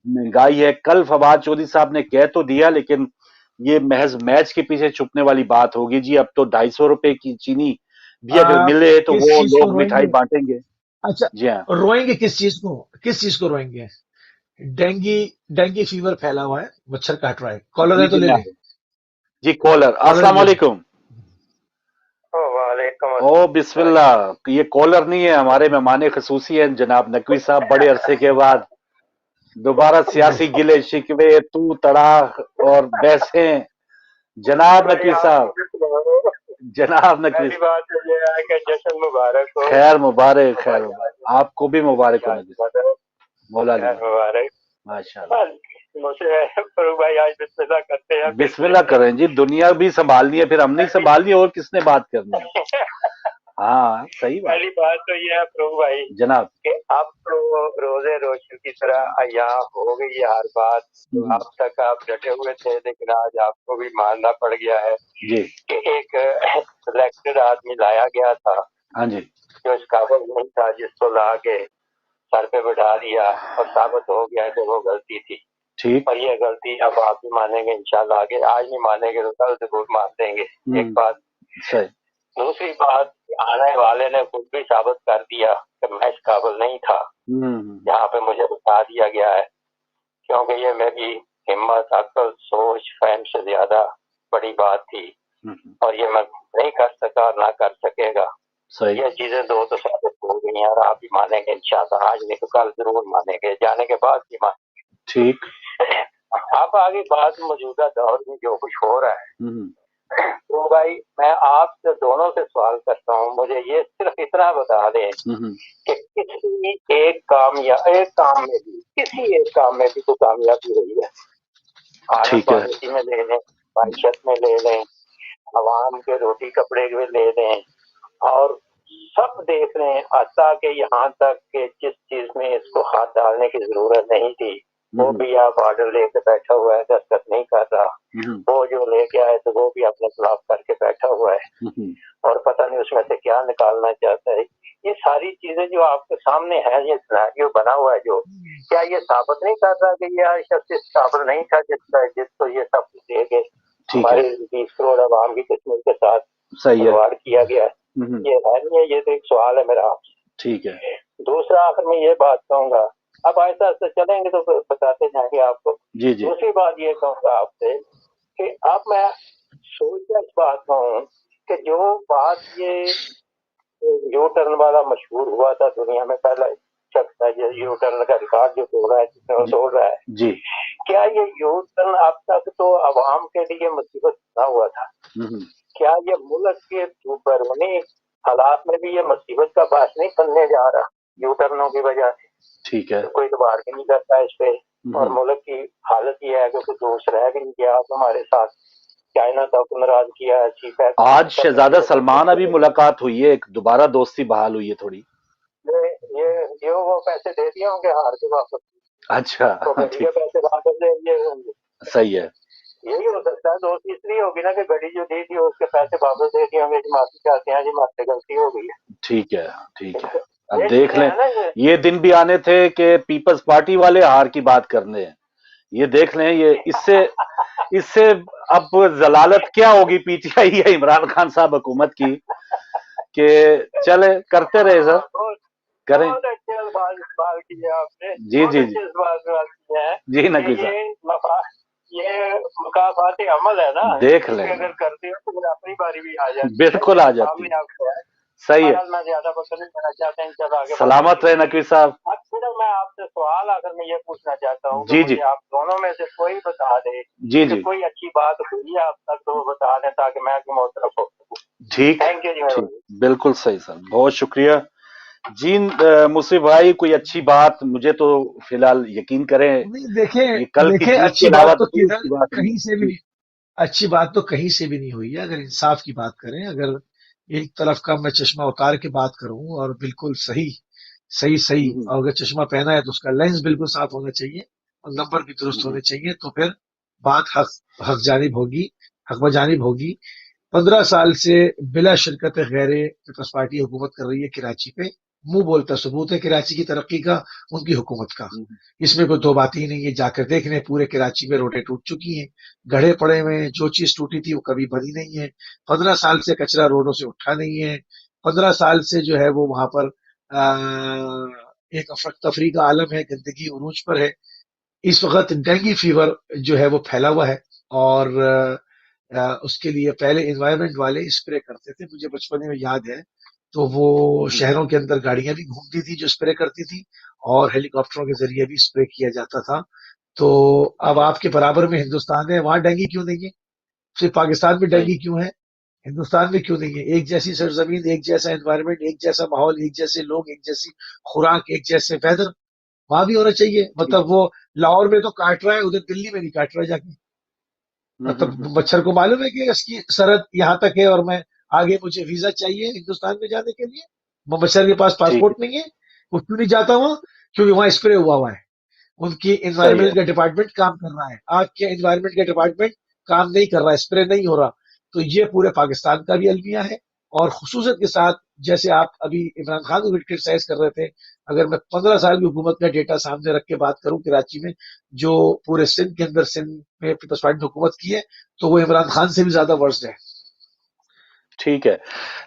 S1: महंगाई है। कल फवाद चौधरी साहब ने कह तो दिया, लेकिन ये महज मैच के पीछे छुपने वाली बात होगी जी। अब तो 250 रुपए की चीनी भी अगर
S2: आप
S1: मिले तो
S2: किस
S1: वो
S2: चीज को
S1: लोग मिठाई
S2: रोएंगे?
S1: बांटेंगे।
S2: अच्छा,
S1: जी हाँ।
S2: रोएंगे किस चीज को? किस चीज को रोएंगे? डेंगी डेंगी फीवर फैला हुआ है, मच्छर काट रहा है, कॉलर
S1: जी
S2: है तो ले ले,
S1: जनाब। जी, कॉलर।
S2: कॉलर
S1: अस्सलाम
S2: ले ले।
S1: वालेकुम।
S4: वालेकुम
S1: ओ
S4: अस्सलाम।
S1: बिस्मिल्लाह। ये कॉलर नहीं है, हमारे मेहमान खसूसी हैं जनाब नकवी साहब। बड़े अरसे के बाद दोबारा सियासी गिले शिकवे, तू तड़ाक और बहसें। जनाब
S4: भाई
S1: नकवी
S4: आपको
S1: साहब,
S4: भी सुनाओ।
S1: जनाब नकवी
S4: पहली
S1: साहब।
S4: बात तो ये है कि जश्न मुबारक हो।
S1: खैर मुबारक, खैर
S4: भाई
S1: मुबारक, आपको भी मुबारक हो
S4: आज
S1: नकवी साहब।
S4: मुबारक,
S1: मौला
S4: खैर
S1: अली
S4: मुबारक।
S1: माशाल्लाह।
S4: बस मुझे फरूक भाई आज बिस्मिल्लाह करते हैं फिर
S1: बिस्मिल्लाह करें जी, दुनिया भी संभालनी है, फिर हम नहीं
S4: पहली
S1: संभालनी और किसने बात करनी है। हाँ, सही बात
S4: पहली बात तो ये है फरूक भाई
S1: जनाब।
S4: कि अब तो रोजे रोशन की तरह अय्याम हो गई है हर बात। तो अब तक आप डटे हुए थे, लेकिन आज आपको भी मानना पड़ गया है
S1: जी।
S4: कि एक सिलेक्टेड आदमी लाया गया था
S1: हाँ जी।
S4: जो इस काबिल नहीं था, जिसको ला के सर पे बैठा दिया और साबित हो गया कि वो गलती थी।
S1: ठीक।
S4: और ये गलती अब आप भी मानेंगे इंशाल्लाह। आगे आज नहीं मानेंगे तो कल जरूर मान देंगे। एक बात।
S1: सही।
S4: दूसरी बात, आने वाले ने खुद भी साबित कर दिया कि मैं इस काबिल नहीं था जहाँ पे मुझे बता दिया गया है, क्योंकि ये मेरी हिम्मत, अक्ल, सोच, फहम से ज्यादा बड़ी बात थी और ये मैं नहीं कर सका, ना कर सकेगा।
S1: सही।
S4: ये चीजें दो तो साबित हो गई हैं और आप भी मानेंगे इंशाल्लाह। आज नहीं तो कल जरूर मानेंगे, जाने के बाद भी मानेंगे।
S1: ठीक।
S4: अब आगे बात मौजूदा दौर में जो कुछ हो रहा है, तो भाई मैं आपसे दोनों से सवाल करता हूँ, मुझे ये सिर्फ इतना बता दें कि किसी एक काम या एक काम में भी, किसी एक काम में भी तो कामयाबी रही है। खाना
S1: ठीक है।
S4: पॉलिसी में ले लें, माइशत में ले लें, आवाम के रोटी कपड़े में ले लें, और सब देख रहे हैं, हत्ता के यहाँ तक कि जिस चीज में इसको हाथ डालने की जरूरत नहीं थी वो भी आप ऑर्डर लेके बैठा हुआ है, दस्तखत नहीं कर रहा। वो जो लेके आए तो वो भी अपने खिलाफ करके बैठा हुआ है और पता नहीं उसमें से क्या निकालना चाहता है। ये सारी चीजें जो आपके सामने है, ये सिनेरियो बना हुआ है, जो क्या ये साबित नहीं कर रहा कि ये शख्स इस काबिल नहीं था जिसको ये सब कुछ दे के हमारे 20 करोड़ आवाम की किस्मत के साथ खिलवाड़ किया गया है? ये है नहीं है। ये तो एक सवाल है मेरा आपसे।
S1: ठीक है।
S4: दूसरा, आखिर में ये बात कहूंगा, अब ऐसा ऐसा चलेंगे तो बताते जाएंगे आपको।
S1: जी जी।
S4: दूसरी बात ये कहूंगा आपसे कि अब मैं सोचा इस बात का हूँ कि जो बात ये यू टर्न वाला मशहूर हुआ था दुनिया में, पहला शख्स था जो यू टर्न का रिकॉर्ड जो तोड़ रहा है, जिसने वो तोड़ रहा है
S1: जी।
S4: क्या ये यू टर्न अब तक तो आवाम के लिए मुसीबत ना हुआ था? क्या ये मुल्क के बैरूनी हालात में भी ये मुसीबत का बात नहीं बनने जा रहा यू टर्नों की वजह से?
S1: ठीक है।
S4: तो कोई तो बार्गेन नहीं करता इस पे और मुल्क की हालत ये है कि कुछ दोस्त रह भी नहीं गया हमारे साथ। चाइना तक नाराज किया है, चीफ है।
S1: आज शहजादा सलमान अभी मुलाकात हुई है, एक दोबारा दोस्ती बहाल हुई है थोड़ी।
S4: ये वो पैसे दे दिए होंगे हार के वापस।
S1: अच्छा।
S4: तो पैसे वापस दे दिए होंगे।
S1: सही है।
S4: यही हो सकता है। दोस्ती इसलिए होगी ना कि घड़ी जो दी थी उसके पैसे वापस दे दिए, हम जी माफी चाहते हैं जी, माफी गलती हो गई है।
S1: ठीक है, ठीक है। अब
S4: ये
S1: देख
S4: चीजें
S1: लें,
S4: है ना
S1: ये दिन भी आने थे कि पीपल्स पार्टी वाले हार की बात करने हैं। ये देख लें, ये इससे इससे अब जलालत क्या होगी पीटीआई या इमरान खान साहब हुकूमत की, कि चले करते रहे सर,
S4: बहुत
S1: करें।
S4: बहुत अच्छे अल्फाज इस्तेमाल किए आपने,
S1: जी
S4: बहुत
S1: जी
S4: अच्छे
S1: जी
S4: अल्फाज इस्तेमाल किए हैं
S1: जी
S4: कि
S1: नकवी साहब,
S4: ये मुकाफाती अमल है ना,
S1: देख
S4: इसकी
S1: लें,
S4: अगर करते हो तो फिर अपनी बारी भी आ जाती है,
S1: बिल्कुल
S4: ये
S1: आ
S4: तो
S1: जाती है।
S4: कामयाब है।
S1: सही है।
S4: बहरहाल मैं ज्यादा बकरी नहीं करना चाहता, इंशाल्लाह आगे बात
S1: सलामत
S4: होगी।
S1: रहे नकवी साहब।
S4: अब सिर्फ मैं आपसे सवाल आखिर में ये पूछना चाहता हूँ कि
S1: जी जी
S4: मुझे आप दोनों में से कोई बता दे
S1: जी
S4: कि
S1: जी,
S4: कोई अच्छी बात हुई है अब तक, तो वो बता दें ताकि मैं भी मुतरफ हो सकूं।
S1: ठीक
S4: थैंक यू जी मेरे
S1: ठीक,
S4: भाई।
S1: बिल्कुल सही सर, बहुत शुक्रिया जी। मुसीफ भाई, कोई अच्छी बात मुझे तो फिलहाल यकीन करें,
S2: नहीं, देखें
S1: ये कल की
S2: देखें,
S1: जीत के
S2: अच्छी
S1: अलावा
S2: बात
S1: तो
S2: तो
S1: कोई
S2: किधर
S1: अच्छी बात नहीं
S2: कहीं से भी
S1: जी।
S2: नहीं, अच्छी बात तो कहीं से भी नहीं हुई है। अगर इंसाफ की बात करें, अगर एक तरफ का मैं चश्मा उतार के बात करूं और बिल्कुल सही सही सही,
S1: हम्म,
S2: और अगर चश्मा पहना है तो उसका लेंस बिल्कुल साफ होना चाहिए और नंबर भी दुरुस्त
S1: हम्म,
S2: होने चाहिए, तो फिर बात हक हक जानिब होगी, हक बजानिब होगी। 15 साल से बिला शिरकत गैर पीपल्स पार्टी हुकूमत कर रही है कराची पे। मुंह बोलता सबूत है कराची की तरक्की का, उनकी हुकूमत का।
S1: हम्म,
S2: इसमें कोई दो बात ही नहीं है। जाकर देख रहे हैं, पूरे कराची में रोडें टूट चुकी हैं, गड्ढे पड़े हुए हैं, जो चीज टूटी थी वो कभी बनी नहीं है। 15 साल से कचरा रोडों से उठा नहीं है। 15 साल से जो है वो वहां पर एक अफरा तफरी का आलम है, गंदगी उरूज पर है। इस वक्त डेंगू फीवर जो है वो फैला हुआ है, और उसके लिए पहले एनवायरमेंट वाले स्प्रे करते थे, मुझे बचपन में याद है। तो वो
S1: हम्म,
S2: शहरों के अंदर गाड़ियां भी घूमती थी जो स्प्रे करती थी, और हेलीकॉप्टरों के जरिए भी स्प्रे किया जाता था। तो अब
S1: अच्छा,
S2: आपके बराबर में हिंदुस्तान है, वहां डेंगू क्यों नहीं है? सिर्फ पाकिस्तान में
S1: सही,
S2: डेंगू क्यों है, हिंदुस्तान में क्यों नहीं है? एक जैसी सरजमीन, एक जैसा एनवायरमेंट, एक जैसा माहौल, एक जैसे लोग, एक जैसी खुराक, एक जैसे वेदर, वहां भी होना चाहिए।
S1: ठीक,
S2: मतलब वो लाहौर में तो काट रहा है, उधर दिल्ली में नहीं काट रहा है जाके। मतलब मच्छर को मालूम है कि इसकी सरहद यहाँ तक है और मैं आगे, मुझे वीजा चाहिए हिंदुस्तान में जाने के लिए। मच्छर के पास
S1: ठीक
S2: पासपोर्ट नहीं है, वो क्यों नहीं जाता वहां? क्योंकि वहां स्प्रे हुआ हुआ है। उनकी
S1: सही है,
S2: एनवायरमेंट का डिपार्टमेंट काम कर रहा है, आपके एनवायरमेंट का डिपार्टमेंट काम नहीं कर रहा है, स्प्रे नहीं हो रहा। तो ये पूरे पाकिस्तान का भी अलमिया है। और खसूसियत के साथ, जैसे आप अभी इमरान खान को क्रिटिसाइज कर रहे थे, अगर मैं 15 साल की हुकूमत का डेटा सामने रख के बात करूं कराची में, जो पूरे सिंध के अंदर, सिंध में पीपल्स पार्टी ने हुकूमत की है, तो वो इमरान खान से भी ज्यादा वर्स्ट है।
S1: ठीक है।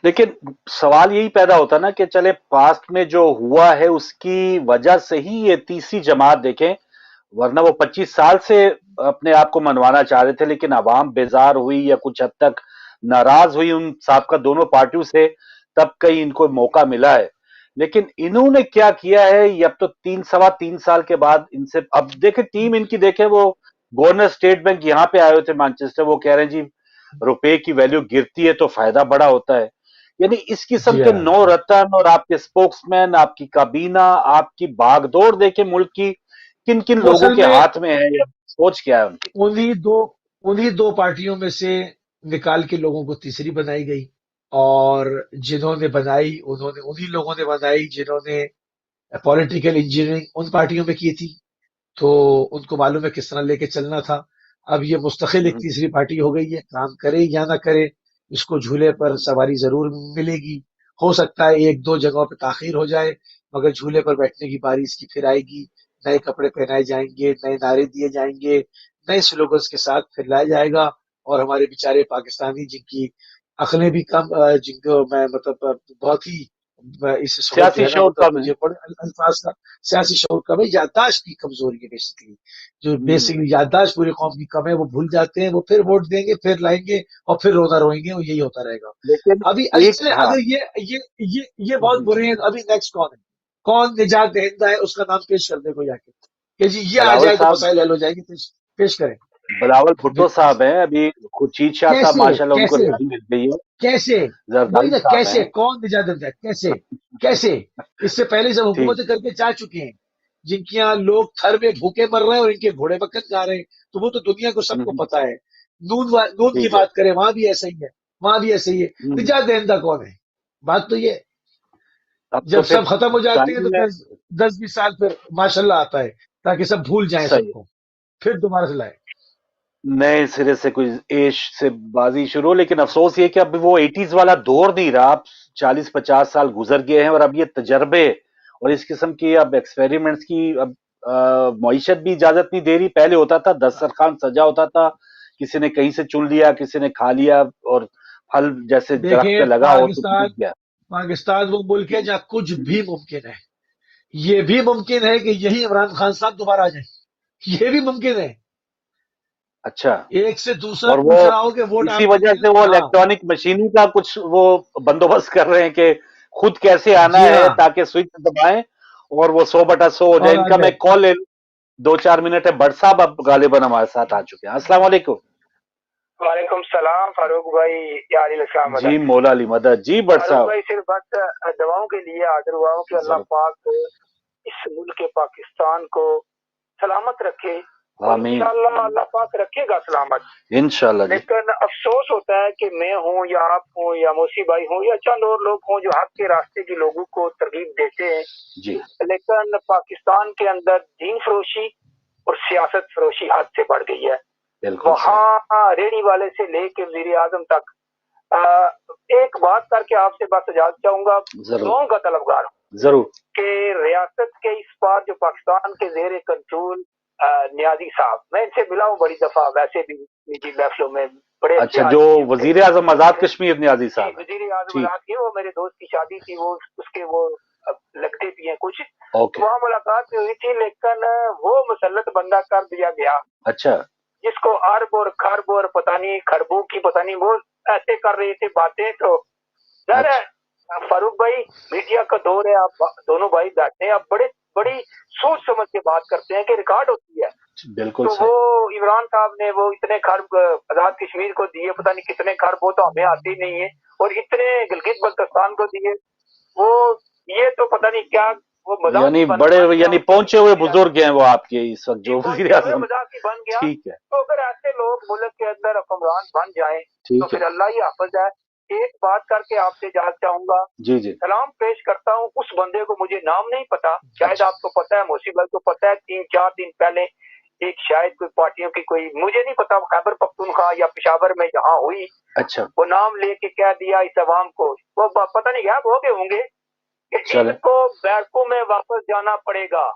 S1: लेकिन सवाल यही पैदा होता ना कि चले पास्ट में जो हुआ है उसकी वजह से ही ये तीसरी जमात देखें, वरना वो 25 साल से अपने आप को मनवाना चाह रहे थे, लेकिन अवाम बेजार हुई या कुछ हद तक नाराज हुई उन साबका दोनों पार्टियों से, तब कहीं इनको मौका मिला है। लेकिन इन्होंने क्या किया है, ये अब तो 3 सवा 3 साल के बाद इनसे, अब देखे टीम इनकी, देखे वो गवर्नर स्टेट बैंक यहाँ पे आए हुए थे मैनचेस्टर, वो कह रहे हैं जी रुपए की वैल्यू गिरती है तो फायदा बड़ा होता है। यानी इस किस्म
S2: जी
S1: के
S2: हाँ,
S1: नौ रतन और आपके स्पोक्समैन, आपकी काबीना, आपकी बागडोर देखे मुल्क की किन किन
S2: वो
S1: लोगों
S2: असल
S1: के
S2: में
S1: हाथ में है, या सोच क्या है उनकी।
S2: उन्हीं दो उन्हीं दो पार्टियों में से निकाल के लोगों को तीसरी बनाई गई। और जिन्होंने बनाई, उन्होंने उन्हीं लोगों ने बनाई जिन्होंने पॉलिटिकल इंजीनियरिंग उन पार्टियों में की थी। तो उनको मालूम है किस तरह लेके चलना था। अब ये मुस्तकिल एक
S1: हम्म,
S2: तीसरी पार्टी हो गई है, काम करे या ना करे, इसको झूले पर सवारी जरूर मिलेगी। हो सकता है एक दो जगहों पे ताखीर हो जाए, मगर झूले पर बैठने की बारी इसकी फिर आएगी। नए कपड़े पहनाए जाएंगे, नए नारे दिए जाएंगे, नए स्लोगन्स के साथ फिर लाया जाएगा। और हमारे बेचारे पाकिस्तानी, जिनकी अकलें भी कम, जिनको मैं मतलब बहुत ही इस वक्त जो
S1: सियासी
S2: है ना,
S1: शोर
S2: मतलब
S1: कम है।
S2: मुझे बड़े अल्फाज का, सियासी शऊर कम है, याददाश्त की कमजोरी है बेसिकली। जो
S1: हम्म,
S2: बेसिकली याददाश्त पूरी कौम की कम है, वो भूल जाते हैं, वो फिर वोट देंगे, फिर लाएंगे, और फिर रोना रोएंगे, और यही होता रहेगा।
S1: लेकिन
S2: अभी
S1: एक,
S2: अच्छा,
S1: हाँ,
S2: अगर ये बहुत बुरे हैं, अभी नेक्स्ट कौन है? कौन निजात दहिंदा है, उसका नाम पेश कर दे कोई आके, कि जी ये आ
S1: बिलावल
S2: जाए तो
S1: साहब,
S2: मसाइल हल हो जाएंगे, पेश करें।
S1: बिलावल भुट्टो साहब हैं अभी, खुर्शीद शाह साहब
S2: कैसे
S1: माशाल्लाह उनको
S2: कैसे
S1: रेडी मिल गई है,
S2: कैसे वही
S1: जरदारी
S2: ना,
S1: साहब
S2: कैसे
S1: हैं।
S2: कौन निजात दे, कैसे कैसे? इससे पहले सब
S1: ठीक,
S2: हुकूमतें करके जा चुके हैं, जिनके यहाँ लोग थर में भूखे मर रहे हैं और इनके घोड़े बकन खा रहे हैं। तो वो तो दुनिया को सबको पता है। नून की
S1: ठीक है।
S2: बात करें, वहां भी ऐसा ही है, वहां भी ऐसे ही है।
S1: हम्म,
S2: निजात दहिंदा कौन है? बात तो ये,
S1: अब तो
S2: जब
S1: फिर
S2: सब खत्म हो जाते हैं तो
S1: टाइम है।
S2: 10-20 साल फिर माशाल्लाह आता है, ताकि सब भूल जाएं
S1: सही है।
S2: सबको, फिर दोबारा से लाए।
S1: नए सिरे से कोई ऐश से बाजी शुरू हो, लेकिन अफसोस ये कि अब वो 80s वाला दौर नहीं रहा। अब 40-50 साल गुजर गए हैं और अब ये तजर्बे और इस किस्म की अब एक्सपेरिमेंट्स की अब मईशत भी इजाजत नहीं दे रही। पहले होता था दस्तरखान सजा होता था, किसी ने कहीं से चुन लिया, किसी ने खा लिया, और फल जैसे दरख्त पे
S2: देखिए,
S1: लगा हो तो टूट गया।
S2: पाकिस्तान वो मुल्क है जहाँ कुछ भी मुमकिन है। ये भी मुमकिन है कि यही इमरान खान साहब दोबारा आ जाए, ये भी मुमकिन है।
S1: अच्छा,
S2: एक से दूसरा
S1: और वो
S2: पूछ रहा हो कि वोट
S1: इसी
S2: आप
S1: वजह
S2: देंगे।
S1: से वो
S2: हाँ,
S1: इलेक्ट्रॉनिक मशीनरी का कुछ वो बंदोबस्त कर रहे हैं कि खुद कैसे आना
S2: जी
S1: है
S2: हाँ,
S1: ताकि स्विच दबाएं और वो 100/100 हो जाए।
S2: और आ
S1: इनका
S2: जाए।
S1: मैं कॉल ले लूं, 2-4 मिनट है। भट्ट साहब अब गालिबन हमारे साथ आ चुके हैं। अस्सलाम वालेकुम।
S4: वालेकुम सलाम फारूक भाई, यार इस्लाम
S1: जी
S4: मदद।
S1: मौला अली मदद जी। भट्ट
S4: फारूक
S1: साहब
S4: भाई सिर्फ बस दवाओं के लिए हाजिर हुआ हूँ कि अल्लाह
S1: जरूर,
S4: पाक इस मुल्क के पाकिस्तान को सलामत रखे, और
S1: आमीन,
S4: इंशाल्लाह अल्लाह पाक रखेगा सलामत।
S1: इंशाल्लाह जी।
S4: लेकिन अफसोस होता है कि मैं हूँ या आप हूँ या मौसी भाई हूँ या चंद और लोग हों जो हक के रास्ते के लोगों को तरगीब देते हैं,
S1: जी
S4: लेकिन पाकिस्तान के अंदर दीन फरोशी और सियासत फरोशी हद से बढ़ गई है।
S1: बिल्कुल सही,
S4: वहाँ रेडी वाले से लेके वजीर आजम तक एक बात करके आपसे बस इजाजत चाहूंगा,
S1: जरूर
S4: दुआओं का तलबगार हूं
S1: जरूर।
S4: कि रियासत के इस बार जो पाकिस्तान के जेर कंट्रोल नियाजी साहब, मैं इनसे मिला हूँ बड़ी दफा, वैसे भी निजी महफिलों में बड़े अच्छे
S1: अच्छा, जो
S4: आदमी थे।
S1: वजीर आजम आजाद कश्मीर नियाजी
S4: जी,
S1: साहब है।
S4: वजीर आजम
S1: ठीक,
S4: आजाद की वो मेरे दोस्त की शादी थी, वो उसके वो लगते भी हैं कुछ,
S1: ओके,
S4: वहाँ मुलाकात भी हुई थी, लेकिन वो मुसल्लत बंदा कर दिया गया
S1: अच्छा,
S4: जिसको अरब और खरब और पता नहीं खरबों की पता नहीं, वो ऐसे कर रहे थे बातें। तो सर
S1: अच्छा,
S4: फारूक भाई, मीडिया का दौर है, आप दोनों भाई बैठे हैं, आप बड़ी सोच समझ के बात करते हैं कि रिकॉर्ड होती है।
S1: बिल्कुल
S4: तो
S1: सही।
S4: वो इमरान साहब ने वो इतने खरब आजाद कश्मीर को दिए, पता नहीं कितने खरब, वो तो हमें आती नहीं है, और इतने गिलगित बल्तिस्तान को दिए, वो ये तो पता नहीं क्या वो मजाक
S1: यानी
S4: ही बन
S1: बड़े,
S4: गया
S1: यानी
S4: उनकी
S1: पहुंचे हुए
S4: वजीर आजम।
S1: बुजुर्ग हैं वो आपके इस वक्त
S4: जी,
S1: जो वजीर
S4: पहुंचे हुए
S1: आजम।
S4: मजाक ही बन गया।
S1: ठीक है,
S4: तो अगर ऐसे लोग मुल्क के अंदर हुक्मरान बन जाएं तो
S1: ठीक है,
S4: फिर अल्लाह ही हाफिज है। एक बात करके आपसे इजाजत चाहूंगा,
S1: जी जी,
S4: सलाम पेश करता हूँ उस बंदे को, मुझे नाम नहीं पता, शायद
S1: अच्छा,
S4: आपको पता है, मौसी भाई को पता है। 3-4 दिन पहले एक शायद कोई पार्टियों की कोई, मुझे नहीं पता, खैबर पख्तूनख्वा या पेशावर में जहाँ हुई,
S1: अच्छा,
S4: वो नाम लेके कह दिया इस अवाम को, वो पता नहीं गायब हो गए होंगे कि
S1: चले,
S4: इनको बैरकों में वापस जाना पड़ेगा,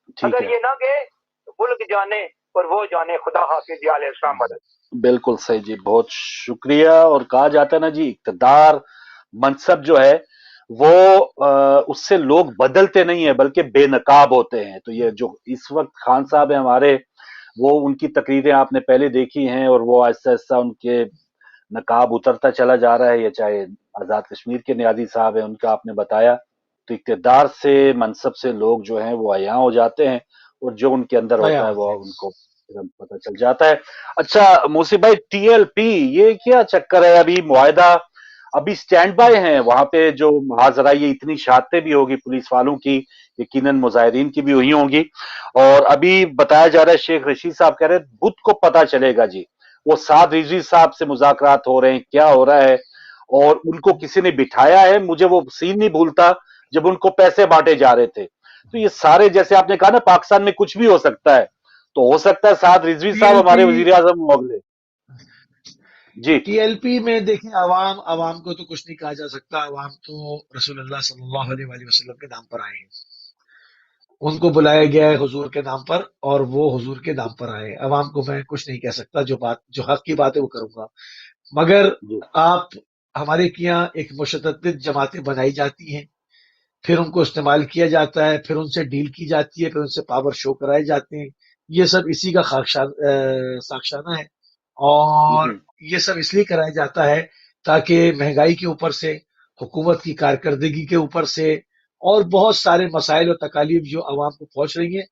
S1: ठीक
S4: अगर
S1: है,
S4: ये ना गए तो मुल्क जाने और वो जाने, खुदा हाफिज, या अलैहिस्सलाम मदद।
S1: बिल्कुल सही जी, बहुत शुक्रिया। और कहा जाता है ना जी, इक़्तिदार मनसब जो है वो उससे लोग बदलते नहीं है बल्कि बेनकाब होते हैं। तो ये जो इस वक्त खान साहब है हमारे, वो उनकी तकरीरें आपने पहले देखी हैं और वो आहिस्ता आहिस्ता उनके नकाब उतरता चला जा रहा है। ये चाहे आजाद कश्मीर के नियाजी साहब हैं, उनका आपने बताया। तो इक़्तिदार से मनसब से लोग जो हैं वो अयां हो जाते हैं और जो उनके अंदर
S2: नया
S1: होता है वो
S2: होते हैं।
S1: उनको तुरंत पता चल जाता है। अच्छा मूसी भाई, टीएलपी ये क्या चक्कर है? अभी मुआहदा अभी स्टैंड बाय हैं वहां पे, जो हाजरा ये इतनी शातें भी होगी पुलिस वालों की, यकीनन मुजाहिरीन की भी हुई होंगी। और अभी बताया जा रहा है शेख रशीद साहब कह रहे हैं बुध को पता चलेगा जी, वो साद रिजवी साहब से मुज़ाकरात हो रहे हैं, क्या हो रहा है, और उनको किसी ने बिठाया है। मुझे वो सीन नहीं भूलता जब उनको पैसे बांटे जा रहे थे। तो ये सारे, जैसे आपने कहा ना, पाकिस्तान में कुछ भी हो सकता है, तो हो सकता है साद रिजवी साहब
S2: टीएलपी
S1: हमारे वजीर आजम अगले। जी
S2: टीएलपी में देखें, अवाम अवाम को तो कुछ नहीं कहा जा सकता। अवाम तो रसूलुल्लाह सल्लल्लाहु अलैहि वसल्लम के नाम पर आए हैं, उनको बुलाया गया है हुजूर के नाम पर, और वो हुजूर के नाम पर आए। अवाम को मैं कुछ नहीं कह सकता, जो हक की बात है वो करूंगा। मगर
S1: जी,
S2: आप, हमारे यहाँ एक मुशद्दद जमातें बनाई जाती हैं, फिर उनको इस्तेमाल किया जाता है, फिर उनसे डील की जाती है, फिर उनसे पावर शो कराए जाते हैं। ये सब इसी का साक्षाना है। और ये सब इसलिए कराया जाता है ताकि महंगाई के ऊपर से, हुकूमत की कारकर्दगी के ऊपर से, और बहुत सारे मसाइल और तकालीफ जो आवाम को पहुंच रही हैं,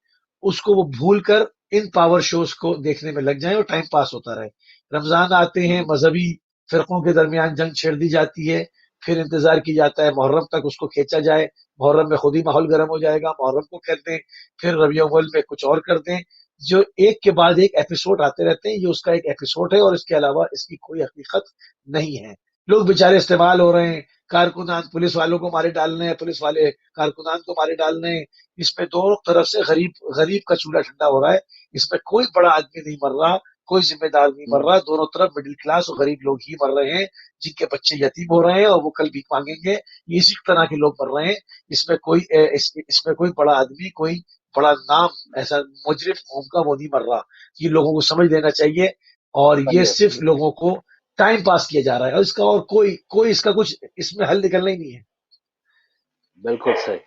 S2: उसको वो भूल कर इन पावर शोज को देखने में लग जाएं और टाइम पास होता रहे। रमजान आते हैं, मजहबी फिरकों के दरमियान जंग छेड़ दी जाती है, फिर इंतजार की जाता है मुहर्रम तक उसको खींचा जाए, मुहर्रम में खुद ही माहौल गर्म हो जाएगा, मुहर्रम को कर दें, फिर रबी अव्वल में कुछ और कर दें। जो एक के बाद एक एपिसोड आते रहते हैं, ये उसका एक एपिसोड है, और इसके अलावा इसकी कोई हकीकत नहीं है। लोग बेचारे इस्तेमाल हो रहे हैं, कारकुनान पुलिस वालों को मारे डाल रहे हैं, पुलिस वाले कारकुनान को मारे डाल रहे हैं। इसमें दोनों तरफ से गरीब गरीब का चूल्हा ठंडा हो रहा है। इसमें कोई बड़ा आदमी नहीं मर रहा, کوئی ذمہ دار نہیں مر رہا، دونوں طرف مڈل کلاس اور غریب لوگ ہی مر رہے ہیں، جن کے بچے یتیم ہو رہے ہیں اور وہ کل بھی مانگیں گے، اسی طرح کے لوگ مر رہے ہیں۔ اس میں کوئی بڑا آدمی، کوئی بڑا نام ایسا مجرم قوم کا وہ نہیں مر رہا۔ یہ لوگوں کو سمجھ لینا چاہیے، اور یہ صرف لوگوں کو ٹائم پاس کیا جا رہا ہے، اور اس کا اور کوئی اس کا کچھ اس میں حل نکلنا ہی نہیں ہے۔
S1: بالکل صحیح۔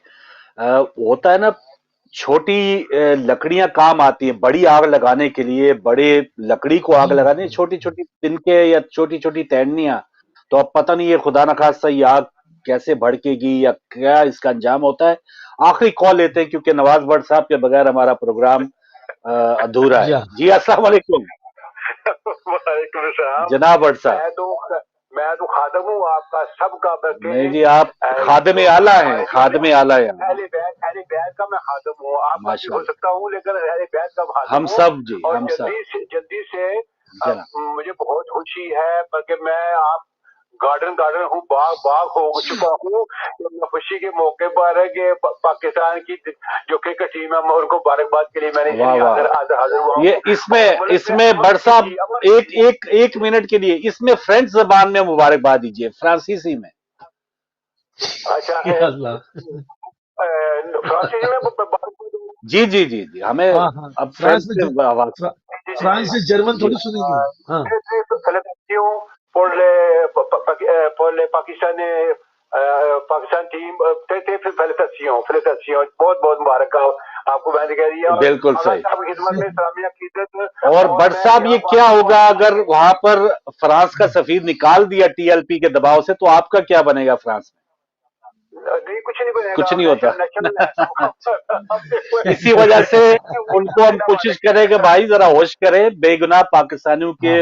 S1: ہوتا ہے نا، چھوٹی لکڑیاں کام آتی ہیں بڑی آگ لگانے کے لیے، بڑے لکڑی کو آگ لگانے، چھوٹی چھوٹی تنکے یا چھوٹی چھوٹی ٹہنیاں، تو اب پتہ نہیں یہ خدا نخواستہ یہ آگ کیسے بھڑکے گی یا کیا اس کا انجام ہوتا ہے۔ آخری کال لیتے ہیں کیونکہ نواز بٹ صاحب کے بغیر ہمارا پروگرام ادھورا ہے۔ جی السلام علیکم۔
S4: وعلیکم السلام
S1: جناب بٹ صاحب،
S4: میں تو خادم ہوں آپ کا سب کا،
S1: نہیں جی آپ خادم اعلیٰ ہیں، خادم اعلیٰ ہیں،
S4: اہل بیت کا میں خادم ہوں، آپ کا بھی ہو سکتا ہوں لیکن اہل بیت کا خادم
S1: ہم
S4: ہوں۔
S1: سب جی
S4: اور
S1: ہم سب
S4: جلدی سے مجھے بہت خوشی ہے کہ میں آپ گارڈن ہوں، باغ ہو چکا ہوں۔ خوشی کے موقع پر ہے کہ پاکستان کی جو کرکٹ ٹیم ہے ان کو مبارکباد کے لیے میں نے حاضر ہوا۔
S1: یہ اس میں بٹ صاحب ایک منٹ کے لیے اس میں فرینچ زبان میں مبارکباد دیجیے، فرانسیسی میں۔
S4: اچھا فرانسیسی میں
S1: جی جی جی جی ہمیں اب فرانس
S2: سے جرمن تھوڑی سنیں گے۔
S4: پاکستان ٹیم فیلسیوں بہت بہت مبارک آپ کو میں نے کہہ دیا۔
S1: بالکل صحیح۔
S4: اور
S1: بٹ صاحب یہ کیا ہوگا اگر وہاں پر فرانس کا سفیر نکال دیا ٹی ایل پی کے دباؤ سے، تو آپ کا کیا بنے گا فرانس میں؟
S4: نہیں کچھ نہیں بنے گا،
S1: کچھ نہیں ہوتا۔ اسی وجہ سے ان کو ہم کوشش کریں کہ بھائی ذرا ہوش کریں، بے گناہ پاکستانیوں کے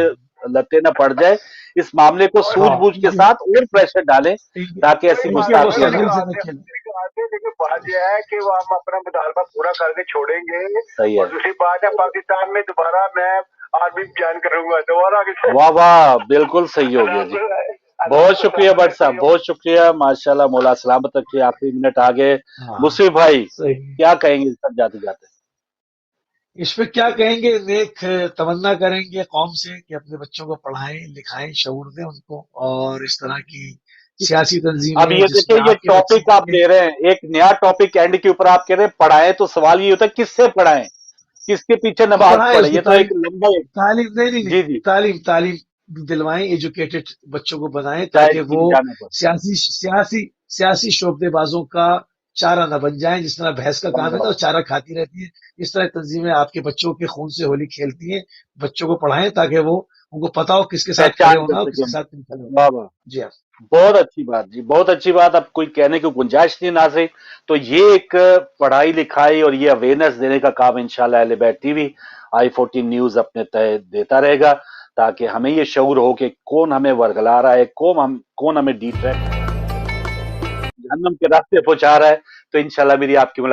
S1: لتے نہ پڑ جائے، اس معاملے کو سوجھ بوجھ کے ساتھ اور پریشر ڈالیں تاکہ ایسی گستاخیاں نہ ہوں۔
S4: لیکن بات یہ ہے کہ وہ ہم اپنا مطالبہ پورا کر کے چھوڑیں گے۔ اور دوسری بات ہے پاکستان میں دوبارہ میں آرمی جوائن کروں گا دوبارہ۔
S1: واہ واہ، بالکل صحیح ہو گیا جی۔ بہت شکریہ بٹ صاحب، بہت شکریہ، ماشاءاللہ، مولا سلامت رکھیے۔ آخری منٹ آگے مصطفی بھائی کیا کہیں گے سب جاتے جاتے؟
S2: اس پہ کیا کہیں گے، نیک تمنا کریں گے قوم سے کہ اپنے بچوں کو پڑھائیں لکھائیں، شعور دیں ان کو، اور اس طرح کی سیاسی تنظیمیں۔
S1: اب یہ دیکھیں یہ ٹاپک آپ لے رہے ہیں، ایک نیا ٹاپک اینڈ کے اوپر آپ کہہ رہے ہیں پڑھائیں، تو سوال یہ ہوتا ہے کس سے پڑھائیں، کس کے پیچھے نماز پڑھیں؟ یہ تو ایک لمبا
S2: تعلیم تعلیم دلوائیں، ایجوکیٹڈ بچوں کو بنائیں تاکہ وہ سیاسی شعبے بازوں کا چارہ نہ بن جائیں۔ جس طرح بھینس کا کام ہے تو چارہ کھاتی رہتی ہے، اس طرح تنظیمیں آپ کے بچوں کے خون سے ہولی کھیلتی ہیں۔ بچوں کو پڑھائیں تاکہ وہ ان کو پتا ہو کس کے ساتھ کھڑے ہونا اور کس کے ساتھ نہیں کھڑے ہونا۔ جی ہاں،
S1: بہت اچھی بات جی، بہت اچھی بات۔ اب کوئی کہنے کی گنجائش نہیں ناظرین، تو یہ ایک پڑھائی لکھائی اور یہ اویئرنیس دینے کا کام انشاءاللہ اہل بیت ٹی وی i14 نیوز اپنے تحت دیتا رہے گا، تاکہ ہمیں یہ شعور ہو کہ کون ہمیں ورگلا رہا ہے، کون ہمیں ڈی ٹریک جہنم کے راستے پہنچا رہا ہے۔ تو انشاءاللہ میری آپ کی ملاقات